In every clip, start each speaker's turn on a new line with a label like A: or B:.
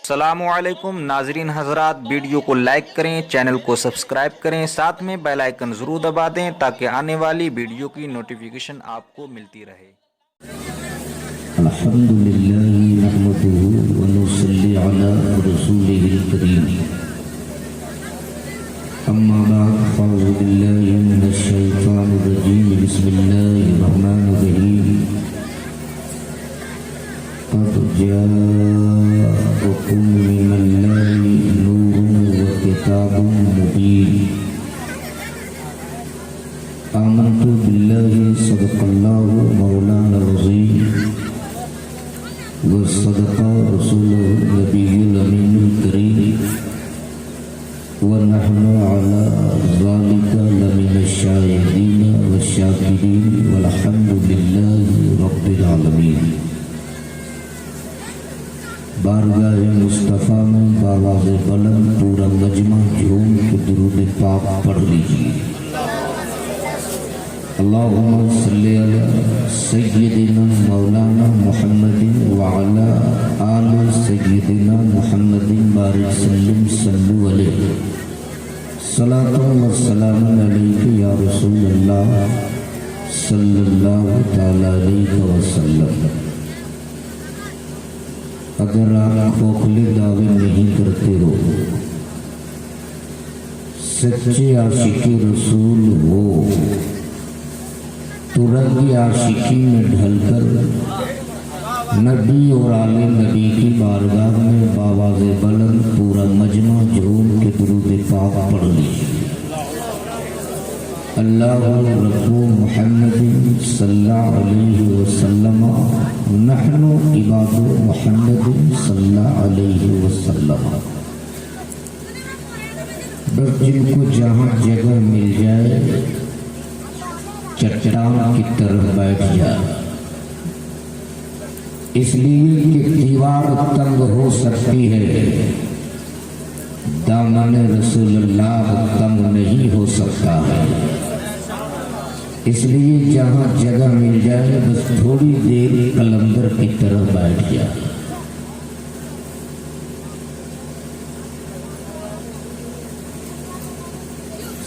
A: السلام علیکم ناظرین حضرات، ویڈیو کو لائک کریں، چینل کو سبسکرائب کریں، ساتھ میں بیل آئیکن ضرور دبا دیں تاکہ آنے والی ویڈیو کی نوٹیفیکیشن آپ کو ملتی رہے۔
B: الحمد للہ نحمده ونصلی علی رسولہ الکریم، اما بعد فاعوذ باللہ من الشیطان الرجیم، بسم اللہ الرحمن الرحیم۔ قد جاءکم من اللہ نور وکتاب مبین، آمنت باللہ صدق اللہ مولانا العظیم وصدق رسوله النبي الأمين الكريم ونحن على ذلك لمن الشاهدين والشاكرين والحمد لله رب العالمين۔ بارگاہ مصطفیٰ میں بآواز بلند پورا مجمع جھوم کے درود پاک پڑھ لیجیے۔ اللہم صلی علی سیدنا مولانا محمد وعلی آل سیدنا محمد بارک سلم صلو علیہ، صلاۃ و سلام علیک یا رسول اللہ صلی اللہ تعالی علیہ وسلم۔ اگر آپ کھوکھلے دعوے نہیں کرتے ہو، سچے عاشق رسول ہو تو رنگ عاشقی میں ڈھل کر نبی اور آل نبی کی بارگاہ میں بآواز بلند پورا مجمع جھوم کے درود پاک پڑھ لیجیے۔ اللہ رب محمد صلی اللہ علیہ وسلم، نحن عباد محمد صلی اللہ علیہ وسلم۔ بس جن کو جہاں جگہ مل جائے چٹان کی طرف بیٹھ جائے، اس لیے کہ دیوار تنگ ہو سکتی ہے، دامن رسول اللہ تنگ نہیں ہو سکتا ہے۔ اس لیے جہاں جگہ مل جائے بس تھوڑی دیر قلندر کی طرف بیٹھ جائے۔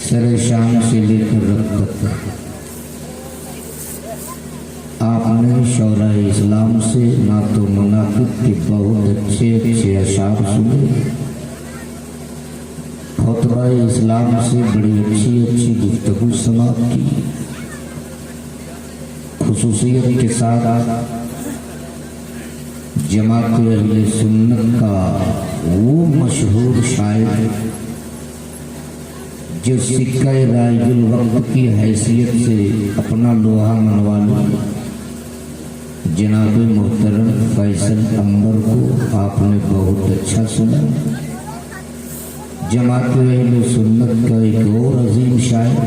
B: سر شام سے لے کر رب تک آپ نے شورا اسلام سے نعت و مناقب کے بہت اچھے اچھے اشعار سنے، خطبہ اسلام سے بڑی اچھی اچھی گفتگو سماعت کی۔ خصوصیت کے ساتھ جماعت اہل سنت کا وہ مشہور شاعر جو سکہ رائج الوقت کی حیثیت سے اپنا لوہا منوانا جناب محترم فیصل انور کو آپ نے بہت اچھا سنا۔ جماعت اہل سنت کا ایک اور عظیم شاعر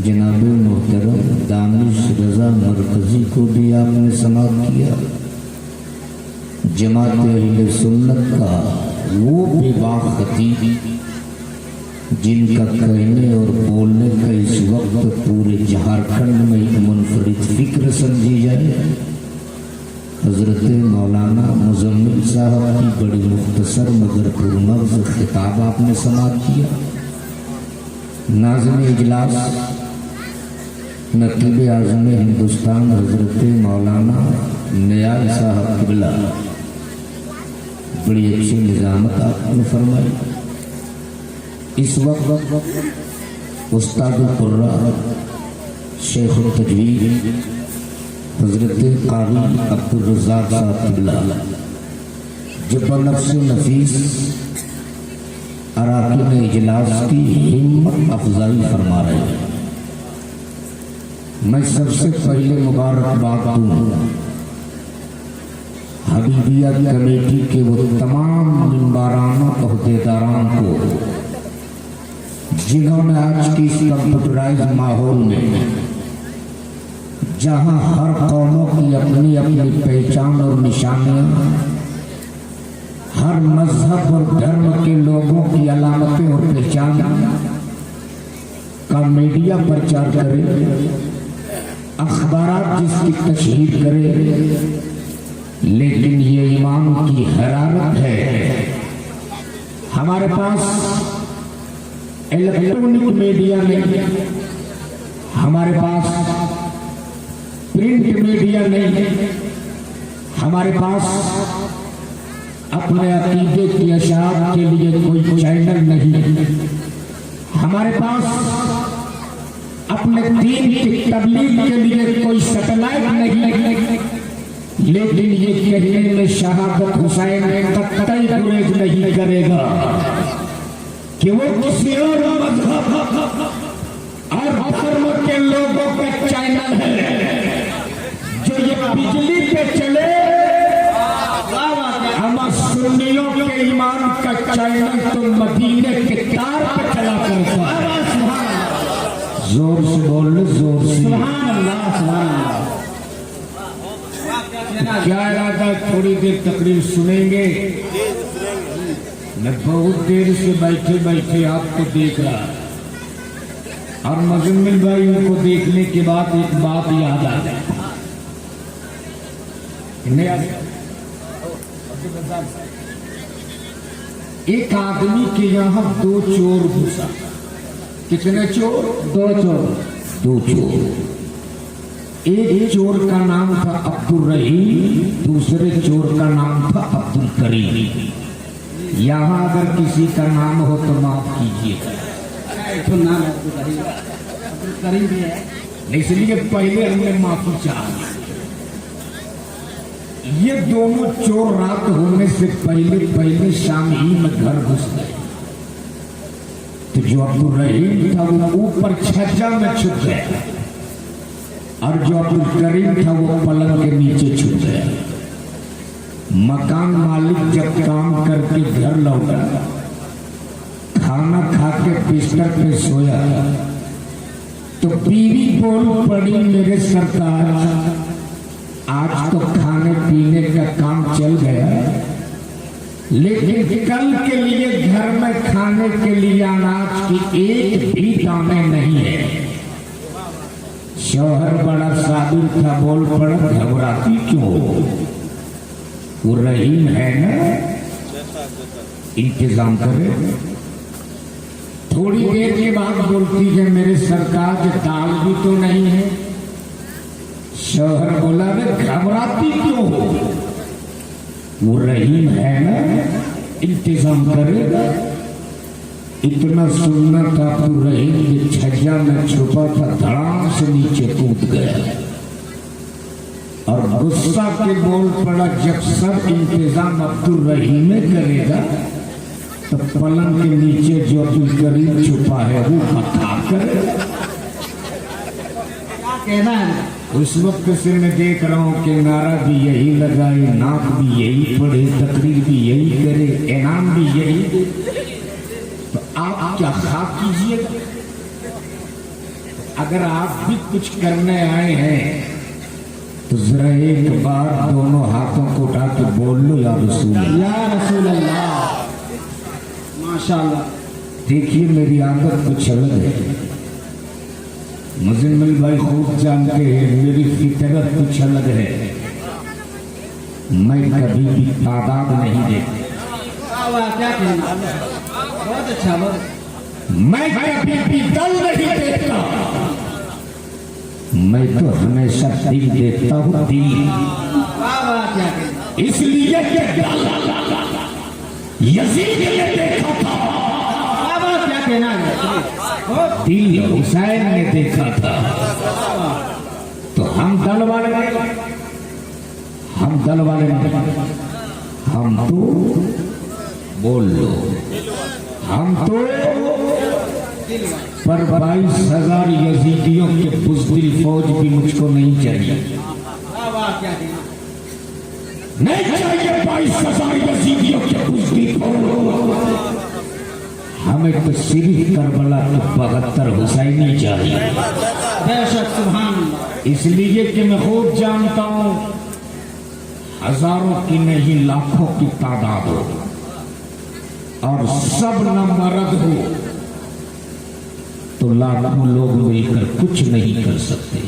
B: جناب محترم دانش رضا مرکزی کو بھی آپ نے سماعت کیا۔ جماعت اہل سنت کا وہ بے باک خطیب جن کا کہنے اور بولنے کا اس وقت پورے جھارکھنڈ میں ایک منفرد فکر سمجھی جائے، حضرت مولانا مزمل صاحب کی بڑی مختصر مگر پرمغز خطاب آپ نے سماعت کیا۔ ناظم اجلاس نقیب اعظم ہندوستان حضرت مولانا نیاز صاحب قبلہ بڑی اچھی نظامت آپ نے فرمائی۔ اس وقت استاد القراء شیخ التجوید حضرت قاری عبدالرزاق صاحب قبلہ جب نفس نفیس اراکین اجلاس کی ہمت افزائی فرما رہے ہیں۔ میں سب سے پہلے مبارکباد دوں حبیبیہ کمیٹی کے وہ تمام ممبرانہ عہدیداران کو جنہوں نے آج کی اس کمپیوٹرائز ماحول میں جہاں ہر قوموں کی اپنی اپنی پہچان اور نشانیاں، ہر مذہب اور دھرم کے لوگوں کی علامتیں اور پہچان کا میڈیا پرچار کرے، اخبارات جس کی تشہیر کرے، لیکن یہ ایمان की हरारत है। हमारे पास इलेक्ट्रॉनिक मीडिया नहीं, हमारे पास प्रिंट मीडिया नहीं, हमारे पास अपने अकीदे की अशात के लिए कोई चैनल नहीं, हमारे पास अपने दीन की तबलीग के लिए कोई सैटेलाइट नहीं, लेकिन ये कहने में शहादत हुसैन कतई गुरेज नहीं करेगा कि वो किसी और मजहब और धर्म के लोगों का चैनल है जो ये बिजली पे चले। हम सुन्नियों के ईमान का चैनल तो मदीने के तार पे चला करता है। जोर से बोल, जोर से। सुभान अल्लाह, सुभान अल्लाह। क्या इरादा, थोड़ी देर तकरीर सुनेंगे? मैं बहुत देर से बैठे बैठे आपको देख रहा और मुजम्मिल भाई उनको देखने के बाद एक बात याद आ गई। एक आदमी के यहाँ दो चोर घुसा। कितने चोर? दो चोर। दो चोर। एक चोर का नाम था अब्दुल रहीम, दूसरे चोर का नाम था अब्दुल करीम। यहाँ अगर किसी का नाम हो तो माफ कीजिए, तो नाम अब्दुल करीम भी है, इसलिए पहले हमने माफी चाही। ये दोनों चोर रात होने से पहले शाम ही में घर घुस गए। तो जो अब्दुल रहीम था वो ऊपर छज्जा में छुप गया और जो अब्दुल करीम था वो पलंग के नीचे छुप गया। मकान मालिक जब काम करके घर लौटा, खाना खा के बिस्तर पे सोया तो बीवी बोल पड़ी, मेरे सरकार आज तो खाने पीने का काम चल गया, लेकिन कल के लिए घर में खाने के लिए अनाज की एक भी दाने नहीं है। शौहर बड़ा साबिर था, बोल पड़ा, घबराती क्यों हो? वो रहीम है ना, इंतजाम करे। थोड़ी देर के बाद बोलती है, मेरे सरकार दाल भी तो नहीं है। शौहर बोला, रे घबराती क्यों हो? वो रहीम है ना, इंतजाम करेगा। इतना सुनना था तो रहीम के छज्जा में छुपा था, धड़ाम से नीचे कूद गया और गुस्सा के बोल पड़ा, जब सब इंतजाम अब्दुल रहीम करेगा तो पलंग के नीचे जो अब्दुल करीम छुपा है वो बता करेगा। कहना है उस वक्त से मैं देख रहा हूँ कि नारा भी यही लगाए, नाक भी यही पढ़े, तकरीर भी यही करे, इनाम भी यही दे। तो आप क्या खाक कीजिएगा? अगर आप भी कुछ करने आए हैं तो जरा एक बार दोनों हाथों को उठा के बोल लो, या रसूल अल्लाह, माशाअल्लाह। देखिए मेरी आदत कुछ अलग है, मुजम्मिल भाई खूब जानते हैं, मेरी फितरत कुछ अलग है। मैं कभी भी तादाद नहीं देता। बहुत अच्छा, मैं कभी भी दल नहीं देता, मैं तो हमेशा दिल देता हूँ, दिल। इसलिए यजीद ने देखा था, क्या कहना है, दिल हुसैन ने देखा था। तो हम दल वाले नहीं, हम तो बोल लो, हम तो पर 22,000 यजीदियों के बुज़दिल फौज भी मुझको नहीं चाहिए, नहीं चाहिए 22,000 यजीदियों के बुज़दिल फौज। हमें तो सिर्फ करबला के 72 हुसैनी चाहिए। बेशक, सुभान अल्लाह। इसलिए कि मैं खूब जानता हूँ हजारों की नहीं लाखों की तादाद हो और सब न मर्द हो तो लाखों लोग मिलकर कुछ नहीं कर सकते।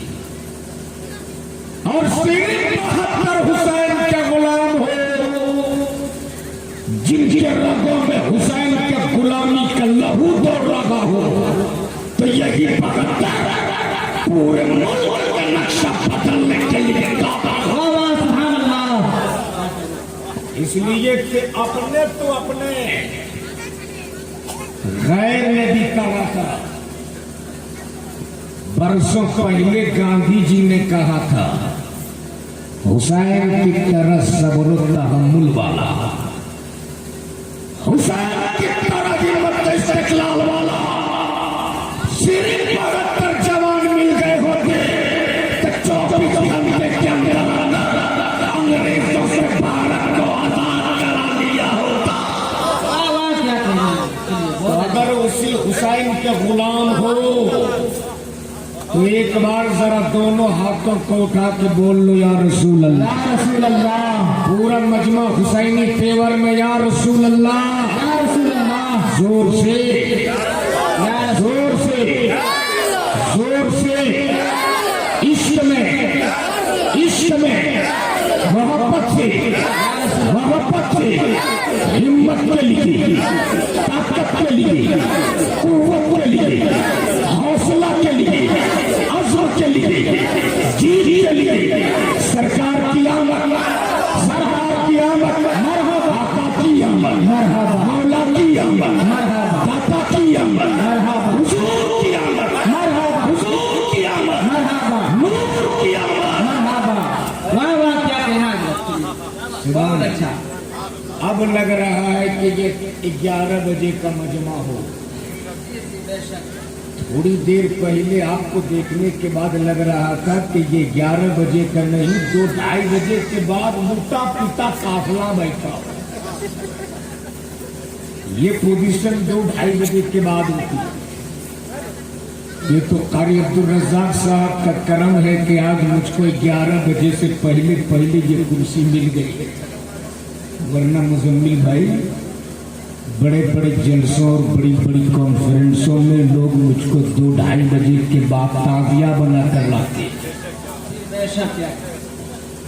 B: और सिर्फ 72 हुसैन के गुलाम हो جن کے رگوں میں حسین کے غلامی کا لہو دوڑ رہا ہو، تو یہی وقت پورے ملک کا نقشہ بدلنے کے لیے کافی ہے۔ سبحان اللہ۔ اس لیے کہ اپنے تو اپنے، غیر نے بھی کہا تھا، برسوں پہلے گاندھی جی نے کہا تھا حسین کی طرح صبر و تحمل والا، حسین کی طرح ہمت استقلال والا، صرف 72 جوان مل گئے ہوتے تو 24 گھنٹے کے اندر انگریزوں سے بھارت کو آزاد کرا دیا ہوتا۔ تو اگر اسی حسین کے غلام ہو تو ایک بار ذرا دونوں ہاتھوں کو اٹھا کے بول لو یا رسول اللہ، یا رسول اللہ۔ پورا مجمع حسینی تیور میں یا رسول اللہ، یا رسول اللہ۔ زور سے، زور سے، زور سے، عشق میں، عشق میں، محبت سے، محبت سے، ہمت کے لیے، طاقت کے لیے، قوت کے لیے، حوصلہ کے لیے، عزم کے لیے، جیت کے لیے، سرکار کی آمد، سرکار کی آمد، مرحبا، آقا کی آمد، مرحبا، مولا کی آمد، مرحبا، داتا کی آمد، مرحبا، حضور کی آمد، مرحبا، حضور کی آمد، مرحبا، نور کی آمد، مرحبا۔ واہ واہ، کیا کہنا ہے، سبحان اللہ۔ اب لگ رہا ہے کہ یہ 11 بجے کا مجمع ہو۔ تھوڑی دیر پہلے آپ کو دیکھنے کے بعد لگ رہا تھا کہ یہ 11 بجے کا نہیں، 2-2:30 بجے کے بعد موٹا پیٹا قافلہ بیٹھا۔ یہ پوزیشن 2-2:30 بجے کے بعد ہوتی۔ یہ تو قاری عبدالرزاق صاحب کا کرم ہے کہ آج مجھ کو 11 بجے سے پہلے یہ کرسی مل گئی، ورنہ مزمل بھائی بڑے بڑے جلسوں اور بڑی بڑی کانفرنسوں میں لوگ مجھ کو 2-2:30 بجے کے بعد تعزیہ بنا کر لاتے۔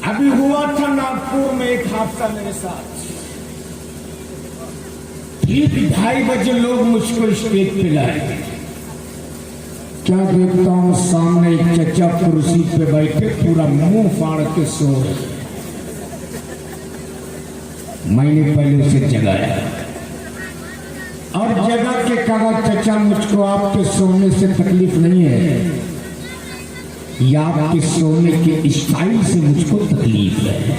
B: ابھی ہوا تھا ناگپور میں ایک حادثہ میرے ساتھ، ٹھیک 2:30 بجے لوگ مجھ کو اسٹیج پہ لائے، کیا دیکھتا ہوں سامنے ایک چچا کرسی پہ بیٹھے پورا منہ پھاڑ کے سو رہے۔ میں نے پہلے اسے جگایا اور جگہ کے کہا چچا مجھ کو آپ کے سونے سے تکلیف نہیں ہے، یا آپ کے سونے کے اسٹائل سے مجھ کو تکلیف ہے،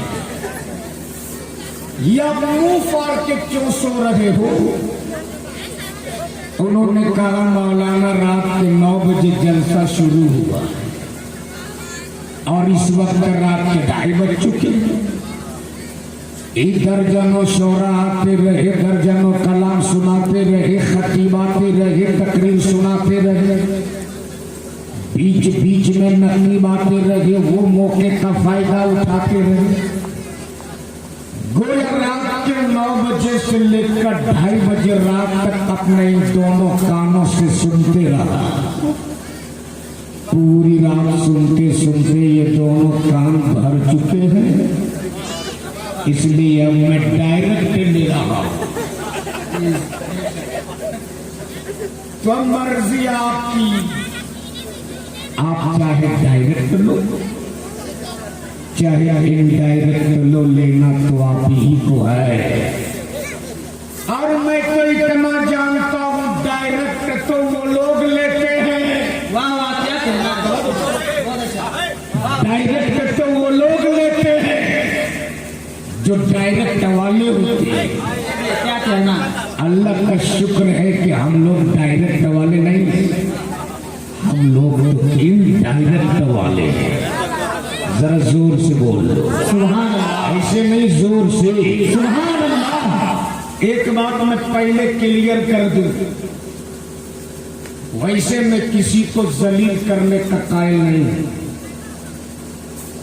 B: یا منہ پھاڑ کے کیوں سو رہے ہو؟ انہوں نے کہا مولانا رات کے 9 بجے جلسہ شروع ہوا اور اس وقت رات کے 2:30 بج چکے ہیں، ایک درجنوں شعرا آتے رہے، درجنوں کلام سناتے رہے، خطیب آتے رہے، تقریر سناتے رہے، بیچ بیچ میں نقیب آتے رہے، وہ موقع کا فائدہ اٹھاتے رہے۔ گویا رات کے 9 بجے سے لے کر 2:30 بجے رات تک اپنے ان دونوں کانوں سے سنتے رہا۔ پوری رات سنتے سنتے یہ دونوں کان بھر چکے ہیں، اس لیے اب میں ڈائریکٹ لے رہا ہوں۔ تو مرضی آپ کی، آپ چاہے ڈائریکٹ لو چاہے انڈائریکٹ لو، لینا تو آپ ہی کو ہے۔ اور میں تو اتنا جانتا ہوں ڈائریکٹ تو وہ لوگ لیتے ہیں، ڈائریکٹ تو وہ لوگ لیتے ہیں جو ڈائریکٹ والے ہوتے ہیں۔ کیا کہنا، اللہ کا شکر ہے کہ ہم لوگ ڈائریکٹ والے نہیں، ہم لوگ انڈائریکٹ والے ہیں۔ ذرا زور سے بول دو سبحان اللہ، ایسے نہیں، زور سے سبحان اللہ۔ ایک بات میں پہلے کلیئر کر دوں، ویسے میں کسی کو ذلیل کرنے کا قائل نہیں ہوں،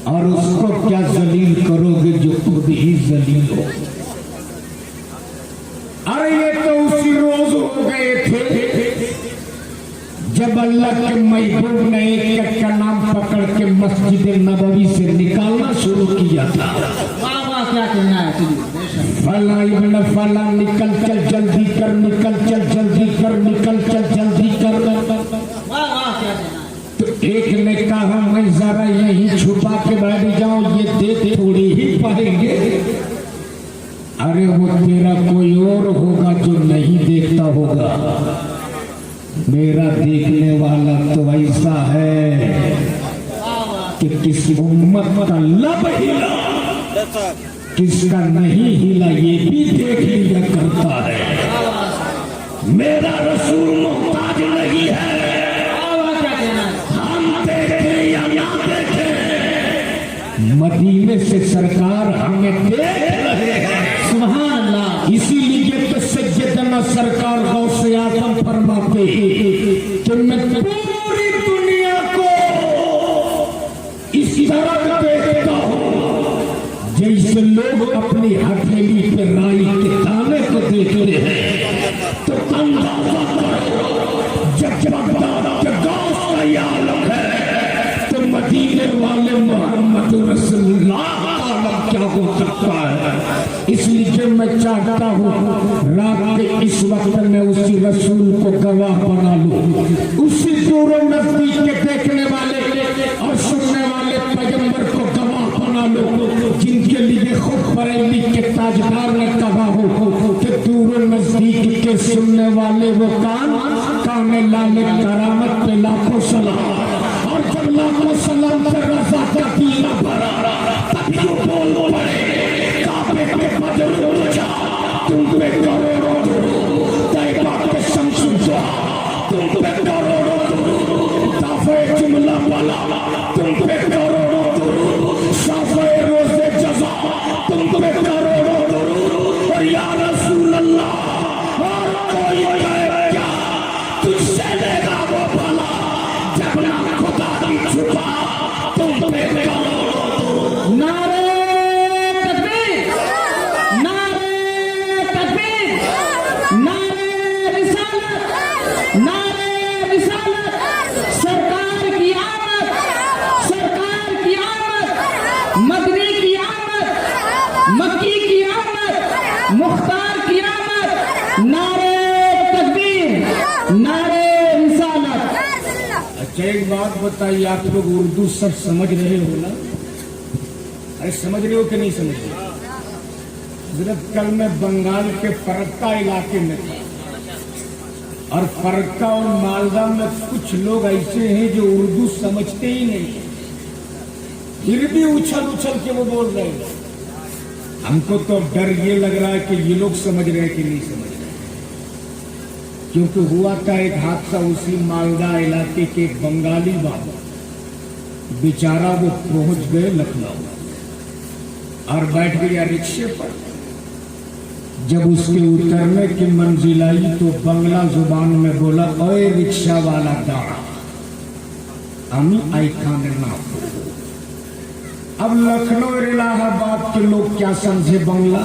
B: اور اس کو کیا ذلیل کرو گے جو خود ہی ذلیل ہو۔ ارے یہ تو اسی روز ہو گئے تھے جب اللہ کے محبوب نے ایک کا نام پکڑ کے مسجد نبوی سے نکالنا شروع کیا تھا۔
C: वाह क्या कहना है चलिए।
B: फला इब्न फला निकल चल जल्दी कर, निकल चल जल्दी कर, निकल चल जल्दी कर।
C: वाह वाह क्या कहना है।
B: तो एक ने कहा मैं जरा यहीं छुपा के बैठ जाऊं, ये देख थोड़ी ही पाएंगे। अरे वो तेरा कोई और होगा जो नहीं देखता होगा, मेरा देखने वाला तो ऐसा है कि किस उम्मत का लब हिला, किसका नहीं हिला ये भी देख लिया करता है। मेरा रसूल मोहताज नहीं है, हम देखे या ना देखे, मदीने से सरकार हमें देख रहे हैं।
C: सुभान अल्लाह।
B: इसीलिए तो सैयदना सरकार गौसे आजम फरमाते कि मैं पूरी दुनिया को इस तरह देखता हूँ जैसे लोग अपनी हथेली पे राई के दाने को देखते हैं। तो अंदाजा करो जब बगदाद के गौस का ये आलम है तो मदीने वाले मोहम्मद रसूलुल्लाह का आलम क्या हो सकता है। इसलिए मैं चाहता हूँ रात के इस वक्त में उसी रसूल को गवाह बना लूं, उसी दूर नजदीक के देखने वाले और सुनने वाले पैगंबर को गवाह बना लो, जिनके लिए खुद बरेली के ताजदार ने कहा हो कि दूर नजदीक के सुनने वाले वो कान लाले करामत पे लाखों सलाम, और जब लाखों सलाम से रज़ा का पीना भरा तब जो बोल पड़े काबे के बदल जा तुम पे करोड़ों तैबा के शमसुद्दौला तुम पे करोड़ों ताफे जुमला वाला तुम पे करोड़ों साफे रोज़े जज़ा तुम पे करोड़ों। और या रसूल अल्लाह और कोई कहे क्या तुझसे लेगा वो भला जब ना खुदा की छुपा तुम पे करोड़ों।
C: नारे तकबीर, नारे तकबीर, नारे रिसालत, नारे रिसालत। सरकार की आमद, सरकार की आमद, मदनी की आमद, मक्की की आमद, मुख्तार की आमद। नारे तकबीर, नारे रिसालत।
B: अच्छा एक बात बताइए, आप लोग उर्दू सब समझ रहे हो ना? अरे समझ रहे हो कि नहीं समझ रहे? हजरत कल मैं बंगाल के फरक्का इलाके में था, और फरक्का और मालदा में कुछ लोग ऐसे हैं जो उर्दू समझते ही नहीं, फिर भी उछल उछल के वो बोल रहे हैं। हमको तो अब डर ये लग रहा है कि ये लोग समझ रहे हैं कि नहीं समझ रहे, क्योंकि हुआ था एक हादसा उसी मालदा इलाके के एक बंगाली बाबा, बेचारा वो पहुंच गए लखनऊ और बैठ गया रिक्शे पर। जब उसके उतरने की मंजिल आई तो बंगला जुबान में बोला, ओए रिक्शा वाला दाड़ा अमी आई खाने ना। अब लखनऊ और इलाहाबाद के लोग क्या समझे बंगला,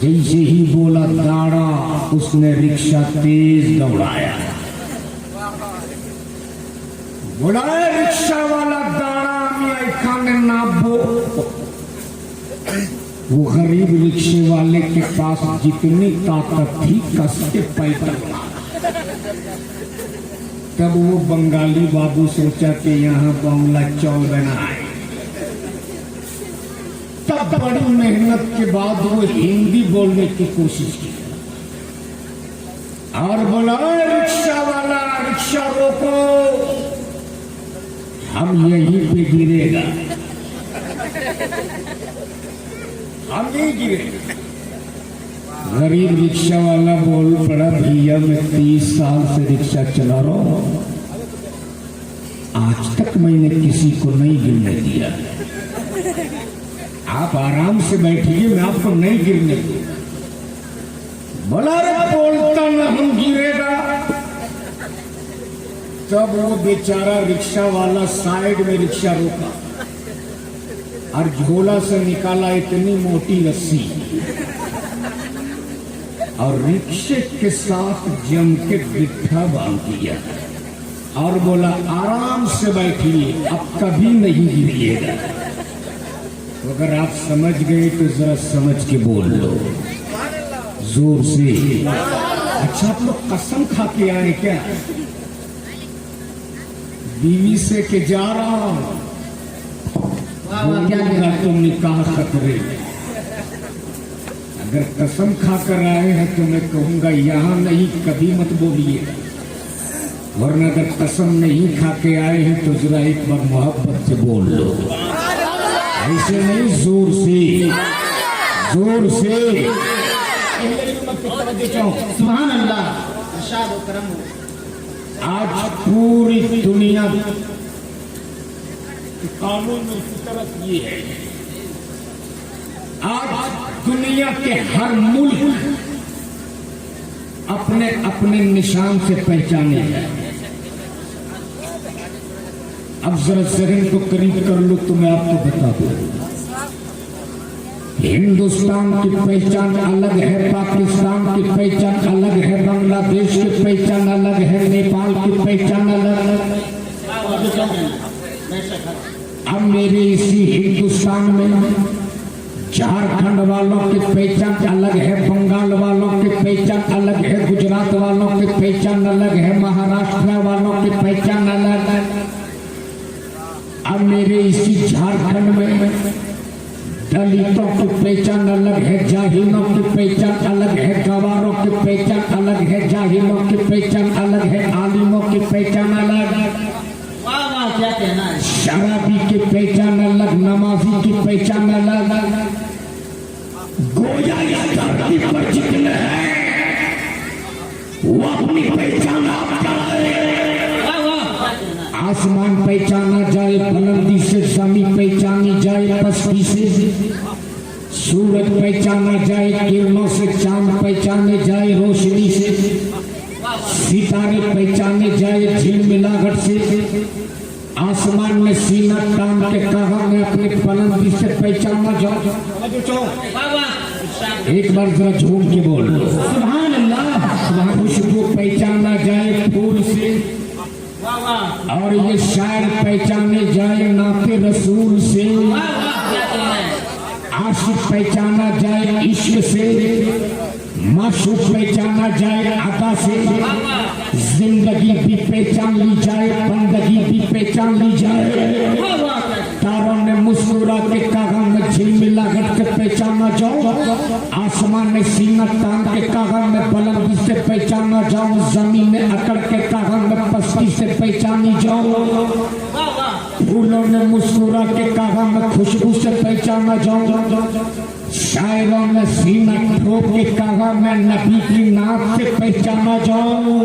B: जैसे ही बोला दाड़ा उसने रिक्शा तेज दौड़ाया, बोला रिक्शा वाला दाड़ा अमी आई खाने ना बो। वो गरीब रिक्शे वाले के पास जितनी ताकत थी कस के पैदल मारा। तब वो बंगाली बाबू सोचा कि यहाँ बंगला चौल बनाए। तब बड़ी मेहनत के बाद वो हिंदी बोलने की कोशिश की और बोला, रिक्शा वाला रिक्शा रोको, हम यहीं पे गिरेगा, हम नहीं गिरे। गरीब रिक्शा वाला बोल पड़ा, भैया मैं 30 साल से रिक्शा चला रहा हूं, आज तक मैंने किसी को नहीं गिरने दिया, आप आराम से बैठिए, मैं आपको नहीं गिरने दूंगा। बोला रे बोलता ना हम गिरेगा। तब वो बेचारा रिक्शा वाला साइड में रिक्शा रोका और झोला से निकाला इतनी मोटी रस्सी और रिक्शे के साथ जम के गिट्ठा बांध दिया और बोला, आराम से बैठिए, अब कभी नहीं गिरिएगा। अगर आप समझ गए तो जरा समझ के बोल लो जोर से।
C: अच्छा आप लोग कसम खा के आए क्या? बीवी से के जा रहा हूं, बोलूंगा तुम निकाह खतरे। अगर कसम खा कर आए हैं तो मैं कहूंगा यहाँ नहीं, कभी मत बोलिए। वरना अगर कसम नहीं खा के आए हैं तो जरा एक बार मोहब्बत से बोल लो, ऐसे नहीं, जोर से, जोर से। सुभान अल्लाह। आज पूरी दुनिया के कानून में फितरत ये है, आज दुनिया के हर मुल्क अपने अपने निशान से पहचाने हैं। अब जरा जहन को करीब कर लो तो मैं आपको बता दूं, हिंदुस्तान की पहचान अलग है, पाकिस्तान की पहचान अलग है, बांग्लादेश की पहचान अलग है, नेपाल की पहचान अलग है। अब मेरे इसी हिंदुस्तान में झारखंड वालों की पहचान अलग है, बंगाल वालों की पहचान अलग है, गुजरात वालों की पहचान अलग है, महाराष्ट्र वालों की पहचान अलग है। अब मेरे इसी झारखंड में दलितों की पहचान अलग है, जाहिलों की पहचान अलग है, गवारों की पहचान अलग है, जाहिलों की पहचान अलग है, आलिमों की पहचान अलग है, क्या कहना है, शराबी की पहचान अलग, नमाजी की पहचान अलग। गोया या धरती पर जितने हैं वो अपनी पहचान आप आसमान पहचाना जाए बुलंदी से, जमीन पहचानी जाए पस्ती से, सूरज पहचाना जाए किरणों से, चांद पहचाने जाए रोशनी से, सितारे पहचाने जाए झिलमिलाहट से, आसमान में सीना तान के कहा मैं अपनी बुलंदी से पहचाना जाऊं। एक बार जरा झूठ के बोल लो, सुभान अल्लाह। खुशबू पहचाना जाए फूल से, और ये शायर पहचाने जाए नाते रसूल से, आशिक पहचाना जाए इश्क से, माशूक पहचाना जाए अदा से, जिंदगी भी पहचान ली जाए, बंदगी भी पहचान ली जाए। तारों ने मुस्कुरा के कहा मैं झिलमिलाहट के पहचाना जाऊं, आसमान ने सीना तान के कहा मैं बुलंदी से पहचाना जाऊं, जमीन ने अकड़ के कहा मैं पस्ती से पहचानी जाऊं, फूलों ने मुस्कुरा के कहा मैं खुशबू से पहचाना जाऊं, शायरों ने सीना ठोक के कहा मैं नबी की नात से पहचाना जाऊं।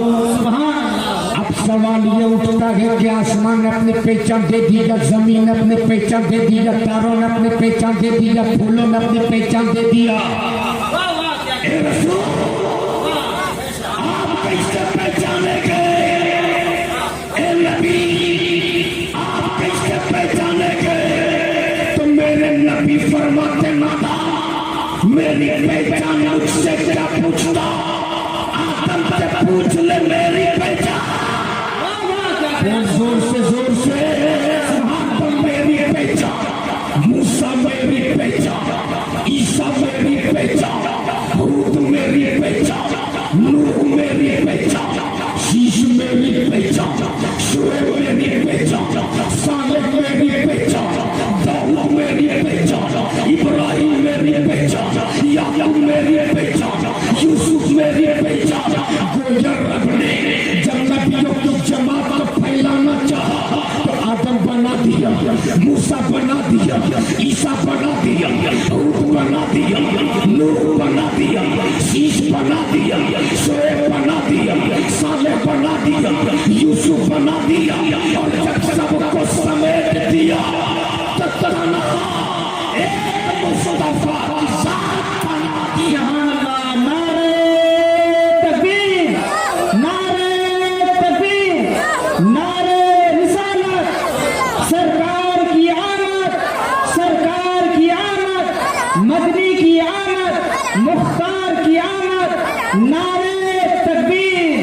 C: अब सवाल ये उठता है कि आसमान ने अपनी पहचान दे दिया, जमीन ने अपनी पहचान दे दिया, तारों ने अपनी पहचान दे दिया, फूलों ने अपनी पहचान दे दिया, आप कैसे पहचानेंगे? आप कैसे पहचानेंगे? तो मेरे नबी फरमाते ना मेरी पहचान मुझसे क्या पूछता, आदम से पूछ ले मेरी पहचान। जोर से आदम मेरी पहचान, मूसा मेरी पहचान, ईसा मेरी पहचान, हूद मेरी पहचान, नूह मेरी पहचान, शीश मेरी पहचान, शुएब मेरी पहचान, सालेह मेरी पहचान, दाऊद मेरी पहचान, इब्राहिम मेरी पहचान, याकूब मेरी पहचान, यूसुफ मेरी पहचान। गोया रब ने जब नबियों की जमात को फैलाना चाहा तो आदम बना दिया, मूसा बना दिया, ईसा बना दिया, हूद बना दिया, नूह बना दिया, शीश बना दिया, शुएब बना दिया, सालेह बना दिया, यूसुफ बना दिया, और जब सबको समेट दिया तो तन्हा एक मुस्तफा की जात बना दिया। नारे तकबीर, नारे तकबीर, नारे रिसालत, सरकार की आमद, सरकार की आमद, मदनी की आमद, मुख्तार की आमद, नारे तकबीर।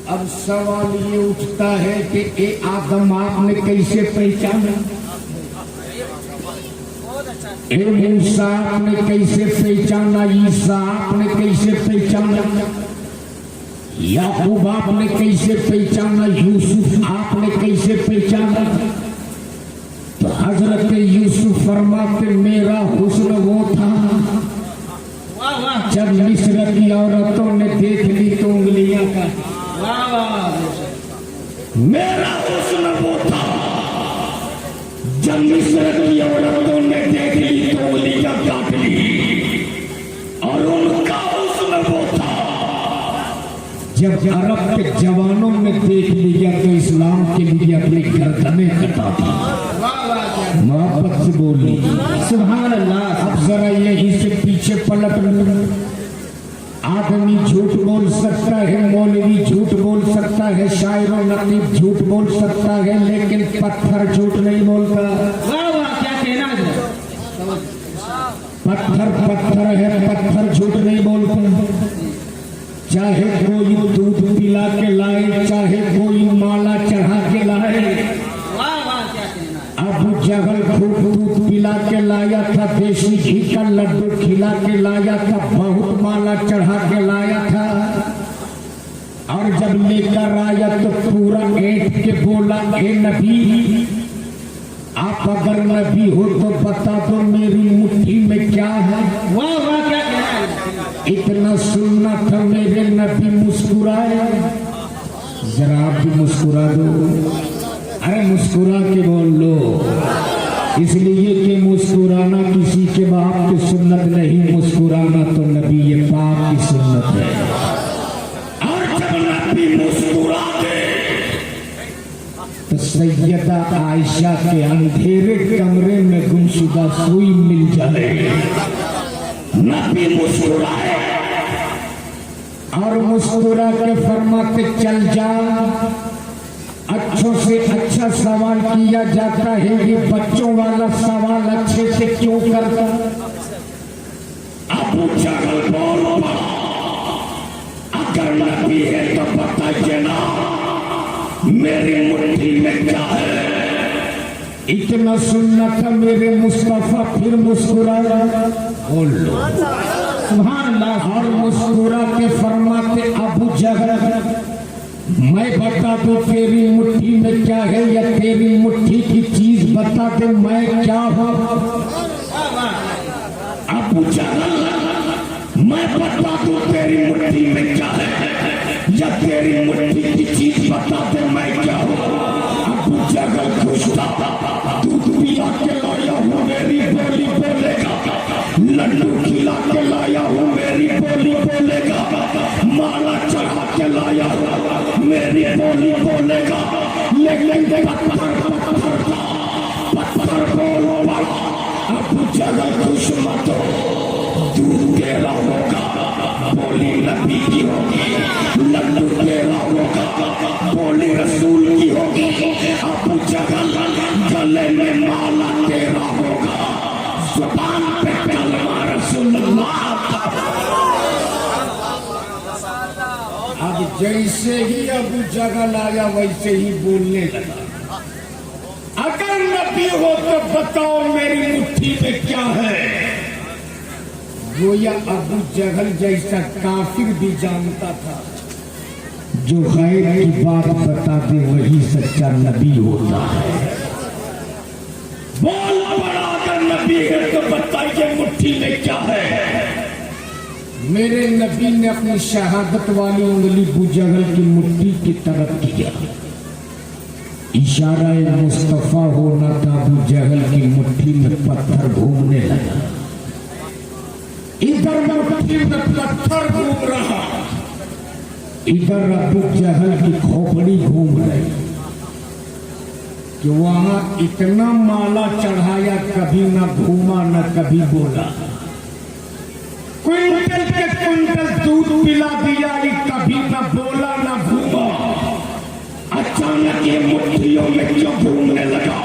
C: अब सवाल ये उठता है कि ए आदम आपने कैसे पहचाना? ए मूसा आपने कैसे पहचाना, ईसा आपने कैसे पहचाना, याकूब आपने कैसे पहचाना, यूसुफ आपने कैसे पहचाना? तो हजरत यूसुफ फरमाते मेरा हुस्न वो था जब मिस्र की औरतों ने देख ली तो उंगलियां का, मेरा हुस्न वो था जब मिस्र की औरतों ने देख ली तो उंगलियां काट ली, और उनका हुस्न वो था जब अरब के जवानों ने देख लिया तो इस्लाम के लिए अपनी गर्दनें कटा दी। मोहब्बत से बोली सुभान अल्लाह। अब जरा यहीं से पीछे पलट लो। आदमी झूठ बोल सकता है, मौलवी झूठ बोल सकता है, शायर और नकीब झूठ बोल सकता है, लेकिन पत्थर झूठ नहीं बोलता। क्या कहना है? पत्थर है, पत्थर झूठ नहीं बोलता। चाहे कोई दूध पिला के लाए, चाहे कोई माला चढ़ा के लाए। अबू जहल खूब दूध पिला के लाया था, देसी घी का लड्डू खिला के लाया था, बहुत माला चढ़ा के लाया था, और जब लेकर आया तो पूरा ऐंठ के बोला ए नबी, आप अगर नबी हो तो बता दो मेरी मुट्ठी में क्या है। वाह वाह, क्या कहना है? इतना सुनना था मेरे नबी मुस्कुराए। जरा आप भी मुस्कुरा दो, अरे मुस्कुरा के बोल लो, इसलिए कि मुस्कुराना किसी के बाप की सुन्नत नहीं, मुस्कुराना तो नबी ये पाक की सुन्नत है। और जब नबी मुस्कुराते तो सैयदा आयशा के अंधेरे कमरे में गुमशुदा सुई मिल जाए। नबी मुस्कुराए और मुस्कुरा के फरमाते चल जा, अच्छों से अच्छा सवाल किया जाता है, ये बच्चों वाला सवाल अच्छे से क्यों करता? अबू जहल बोल पड़ा, अगर नबी है तो बताइए ना मेरी मुट्ठी में क्या है। इतना सुनना था मेरे मुस्तफा, फिर मुस्कुराया। बोल लो सुभान अल्लाह। और मुस्कुरा के फरमाते अबू जहल मैं बता दूं तेरी मुट्ठी में क्या है, या तेरी मुट्ठी की चीज बता दे मैं क्या हूं। अबू जहल मैं बता दूं तेरी मुट्ठी में क्या है, या तेरी मुट्ठी की चीज बता दे मैं क्या हूं। अबू जहल खुश था, दूध पिला के लाया हूं मेरी बोली बोलेगा, लड्डू खिला के लाया हूं मेरी बोली बोलेगा, माला चढ़ा के लाया हूं मेरी बोली बोलेगा। लेकिन पत्थर बोल पड़ा। अबू जहल खुश मत हो, दूध तेरा होगा बोली नबी की होगी, लड्डू तेरा होगा बोली रसूल की होगी। अबू जहल गले में माला तेरा होगा, ज़ुबान पे कलमा रसूलुल्लाह। अब जैसे ही अबू जहल आया वैसे ही बोलने लगा, अगर नबी हो तो बताओ मेरी मुट्ठी में क्या है। गोया अबू जहल जैसा काफिर भी जानता था जो गैर की बात बता दे वही सच्चा नबी होता है। बोल पड़ा, अगर नबी है तो बताइए मुट्ठी में क्या है। मेरे नबी ने अपनी शहादत वाली उंगली अबू जहल की मुट्ठी की तरफ किया। इशारा मुस्तफा होना था, अबू जहल की मुट्ठी में पत्थर घूमने लगा। इधर मुट्ठी में पत्थर घूम रहा, इधर अबू जहल की खोपड़ी घूम रही कि वहां इतना माला चढ़ाया, कभी ना घूमा न कभी बोला। क्विंटल के क्विंटल दूध पिला दिया, कभी न बोला न घूमा। अचानक ये मुट्ठियों में क्यों घूमने लगा?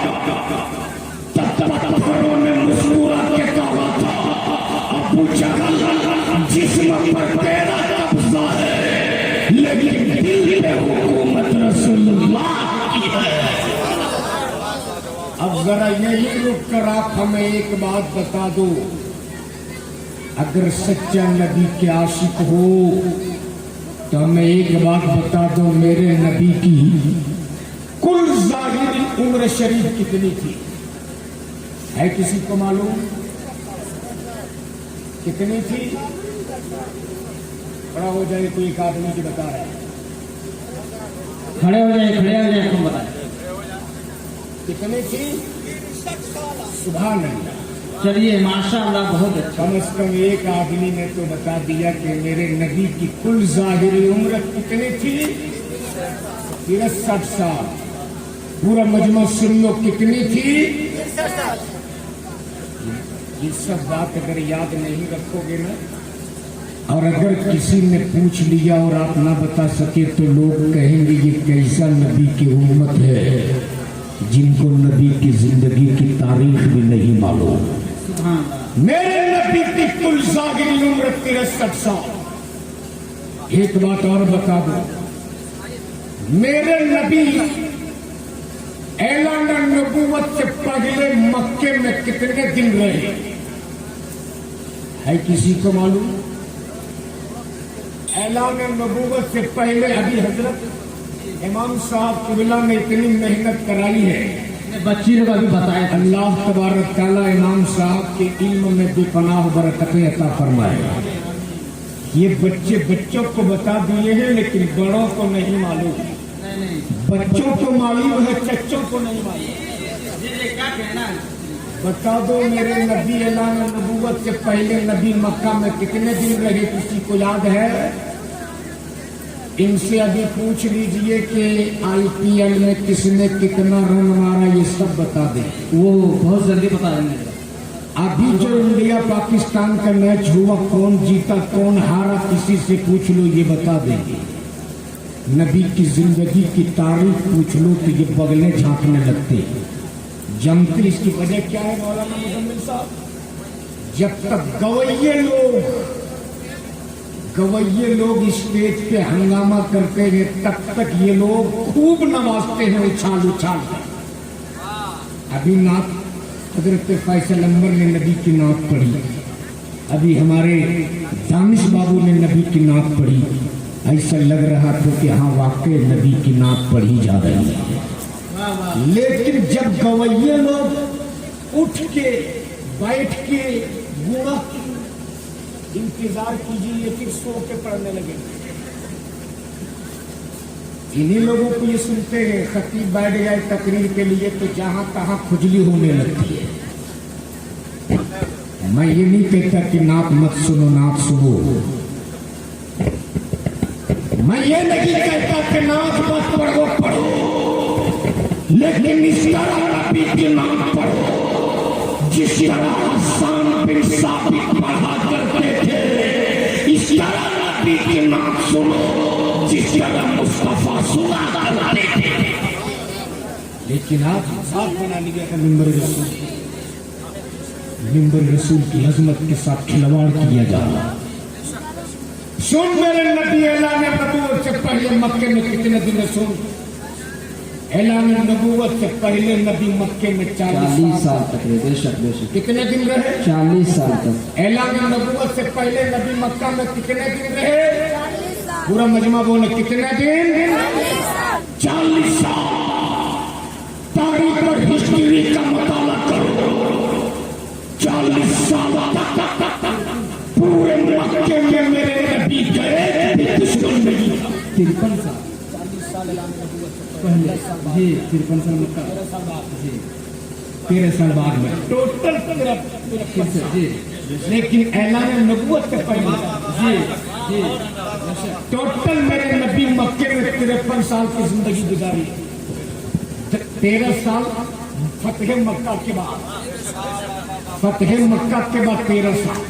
C: पत्थरों ने मुस्कुरा के कहा था अबू जहल जिस्म पर तेरा कब्जा है, लेकिन दिल में हुकूमत रसूलुल्लाह की है। अब जरा यही रुक कर आप हमें एक बात बता दो, अगर सच्चा नबी के आशिक हो तो हमें एक बात बता दो, मेरे नबी की कुल जाहिरी उम्र शरीफ कितनी थी? है किसी को मालूम कितनी थी? खड़ा हो जाए कोई एक आदमी की बता रहा है,
D: खड़े हो जाए तुम बताए
C: कितनी थी? सुभान अल्लाह।
D: चलिए माशाअल्लाह बहुत अच्छा।
C: कम से कम एक आदमी ने तो बता दिया कि मेरे नबी की कुल जाहिरी उम्र कितनी थी? 63 साल। पूरा मजमा सुन लो कितनी थी? ये सब बात अगर याद नहीं रखोगे ना, और अगर किसी ने पूछ लिया और आप ना बता सके तो लोग कहेंगे ये कैसा नबी की उम्मत है जिनको नबी की जिंदगी की तारीख भी नहीं मालूम। मेरे नबी की कुल जाहिरी उम्र 63 साल। एक बात और बता दो, मेरे नबी ऐलान नबूवत से पहले मक्के में कितने दिन रहे? है किसी को मालूम? ऐलान नबूवत से पहले अभी हजरत इमाम साहब कुबला ने इतनी मेहनत कराई है,
D: बच्ची लोग अभी बताए
C: अल्लाह तबारक तआला इमाम साहब के इल्म में बेपनाह बरकतें अता फरमाए। ये बच्चों को बता दिए हैं लेकिन बड़ों को नहीं मालूम। बच्चों को मालूम है, चच्चों को नहीं मालूम।
D: क्या कहना है?
C: बता दो मेरे नबी ऐलान नबूवत से पहले नबी मक्का में कितने दिन रहे? किसी को याद है? इनसे अभी पूछ लीजिए कि IPL में किसने कितना रन मारा, ये सब बता दें।
D: वो बहुत जल्दी बता देंगे।
C: अभी जो इंडिया पाकिस्तान का मैच हुआ, कौन जीता कौन हारा, किसी से पूछ लो ये बता देंगे। नबी की जिंदगी की तारीख पूछ लो तो ये बगले झांकने लगते, जमते। इसकी वजह क्या है मौलाना मुजम्मिल साहब? जब तक गवैये लोग स्टेज पे हंगामा करते हैं तब तक ये लोग खूब नवाजते हैं उछाल उछाल कर। अभी नात हजरत फैसल अंबर ने नबी की नात पढ़ी, अभी हमारे दानिश बाबू ने नबी की नात पढ़ी। ऐसा लग रहा था कि हाँ वाकई नबी की नात पढ़ी जा रही है। लेकिन जब गवैये लोग उठ के बैठ के गुणा इंतजार कीजिए फिर सो के पढ़ने लगे। इन्हीं लोगों को ये सुनते हैं, खतीब बैठ जाए तकरीर के लिए तो जहां तहां खुजली होने लगती है। मैं ये नहीं कहता कि नात मत सुनो, नात सुनो। मैं ये नहीं कहता कि नात मत पढ़ो, पढ़ो, लेकिन इस तरह नबी की नात पढ़ो जिस तरह हसन बिन साबित पढ़ा करते थे। इस तरह नबी की नात सुनो जिस तरह मुस्तफा सुना करते थे। लेकिन आप साथ बना लिया था मिंबर रसूल, मिंबर रसूल की अजमत के साथ खिलवाड़ किया जा रहा। सुन मेरे नबी ऐलान नबूवत से पहले मक्के में कितने दिन रहे? सुन, ऐलान नबूवत से पहले नबी मक्के में 40
D: साल तक रहे। बेशक बेशक।
C: कितने दिन रहे?
D: 40 साल तक।
C: ऐलान नबूवत से पहले नबी मक्का में कितने दिन रहे? पूरा मजमा बोले कितने दिन? 40 साल। तारीख और हिस्ट्री का मुताला करो। 40 साल पूरे मक्के में मेरे नबी गए, दुश्मन नहीं।
D: 53 साल।
C: 40 साल ऐलान नबूवत से
D: पहले जी 53 साल मक्का।
C: 13 साल बाद
D: जी
C: 13 साल बाद में टोटल 13
D: जी।
C: लेकिन ऐलान नबूवत से पहले
D: जी जी
C: टोटल मेरे नबी मक्के में 53 साल की जिंदगी गुजारी। 13 साल फतेह मक्का के बाद, फतेह मक्का के बाद 13 साल।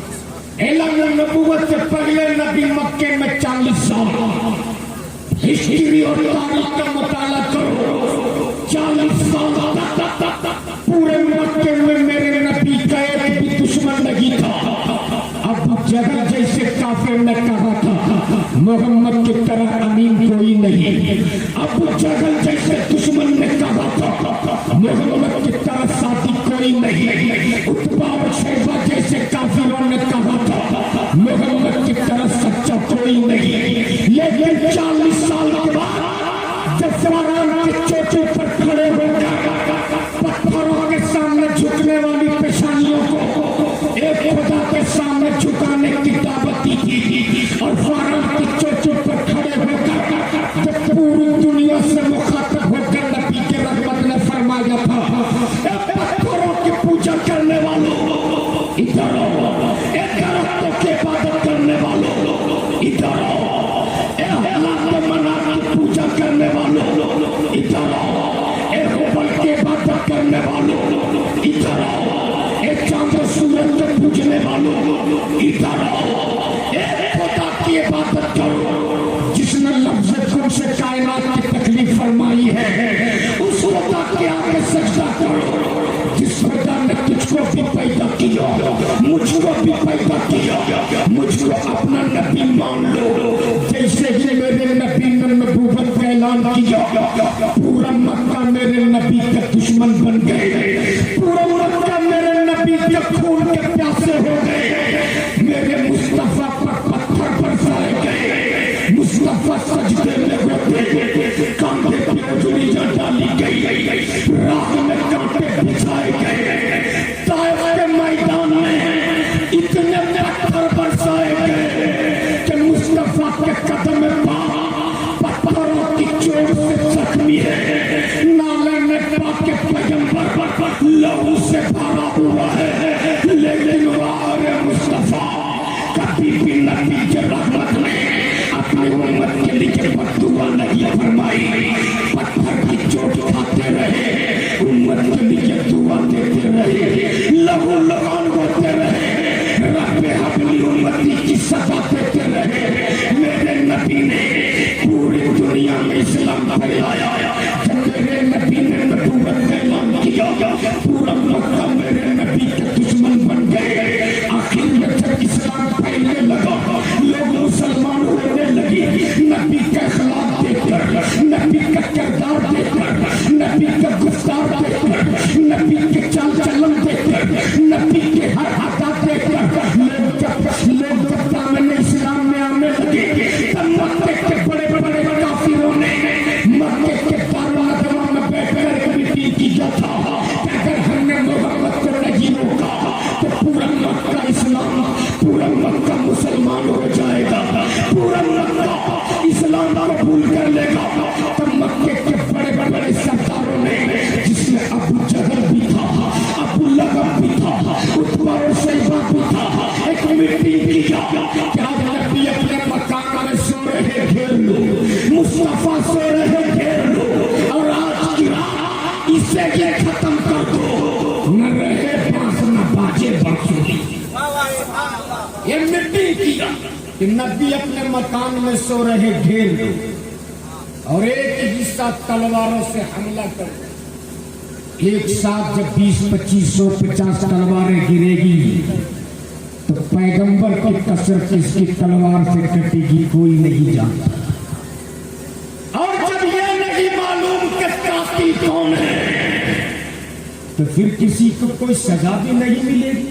C: ऐलान नबूवत से पहले नबी मक्के में 40 साल। हिस्ट्री और तारीख का मुताला करो। 40 साल पूरे मक्के में मेरे नबी गए भी दुश्मन नहीं था। अब जगह जैसे काफिर ने कहा था मोहम्मद की तरह अमीन कोई नहीं, अब जगह जैसे दुश्मन ने कहा था मोहम्मद की तरह कोई नहीं। उत्बा और शैबा जैसे काफिरों ने कहा था मोहम्मद की तरह सच्चा कोई नहीं। लेकिन 40 साल के बाद जब फरआन की चोटी पर खड़े होकर पत्थरों के सामने झुकने वाली पेशानियों को एक खुदा के सामने झुकाने की दावत दी थी और फरआन की चोटी पर खड़े होकर जब पूरी दुनिया से मुखातब होकर नबी के रहमत ने फरमाया था पत्थरों की पूजा करने वालों इधर आओ, दरख्तों की इबादत करने वालों इधर आओ, मनार की पूजा करने वालों इधर आओ, हुबल की इबादत करने वालों इधर आओ, चांद सूरज को पूजने वालों इधर आओ, खुदा की इबादत करो जिसने लफ्ज़ कुन से कायनात की तकलीफ फरमाई है। उस खुदा के आगे सजदा करो जिस खुदा ने तुझको भी पैदा किया, मुझको भी पैदा किया। मुझको अपना नबी मान लो जैसे ही मेरे नबी ने नबूवत का ऐलान किया पूरा मक्का मेरे नबी के दुश्मन बन गए, पूरा मक्का मेरे नबी के खून के प्यासे हो गए। मेरे मुस्तफा पर पत्थर बरसाए गए, मुस्तफा सजदे में होते कांधे पे उंगलियां डाली गई, राह में कांटे बिछाए गए, ताइफ के मैदान में इतने पत्थर बरसाए गए कि मुस्तफा के कदम पत्थरों की चोट से जख्मी है। नाले में पाक के पैगंबर लहू से भरा हुआ है, लेकिन वारे मुस्तफा कभी भी नबी के रहमत में अपनी उम्मत के लिए बद्दुआ नहीं फरमाई। पत्थर की चोट खाते रहे, उम्मत के लिए दुआ देते रहे, लहू लुआन होते रहे, रब्बे हबली उम्मती की सदा देते रहे। मेरे नबी ने पूरी दुनिया में इस्लाम फैलाया। जब मेरे नबी ने नबूवत का ऐलान किया पूरा मक्का मेरे नबी के दुश्मन बन गए। आखिर में जब इस्लाम फैलने लगा लोग मुसलमान होने लगे, नबी का अखलाक देखकर, नबी का किरदार देखकर, नबी का गुफ्तार देखकर, नबी के चाल चलन देखकर, नबी के हर हरकत देखकर लोग जब दामन इस्लाम में आने लगे तब मक्के के बड़े बड़े काफिरों ने मक्के के दारुल नदवा में बैठकर मीटिंग किया था कि अगर हमने मोहम्मद को नहीं रोका तो पूरा मक्का इस्लाम, पूरा मक्का मुसलमान हो जाएगा, पूरा मक्का इस्लाम कबूल कर लेगा। तब मक्के के बड़े बड़े सरदारों ने जिसमें अबू जहल भी था, अबू लहब भी था, उत्बा और शैबा भी था, एक मीटिंग किया कि आज नबी अपने मकान में सो रहे घेर लो, मुस्तफा सो रहे घेर लो और आज की रात इसे ये खत्म कर दो, न रहे बांस न बाजे बांसुरी। ये मीटिंग किया कि नबी अपने मकान में सो रहे घेर लो और एक हिस्सा तलवारों से हमला कर। एक साथ जब 20, 25, 100, 50 तलवारें गिरेगी तो पैगंबर की कसर किसकी तलवार से कटेगी कोई नहीं जानता। और जब ये नहीं मालूम कि कातिल कौन है तो फिर किसी को कोई सजा भी नहीं मिलेगी।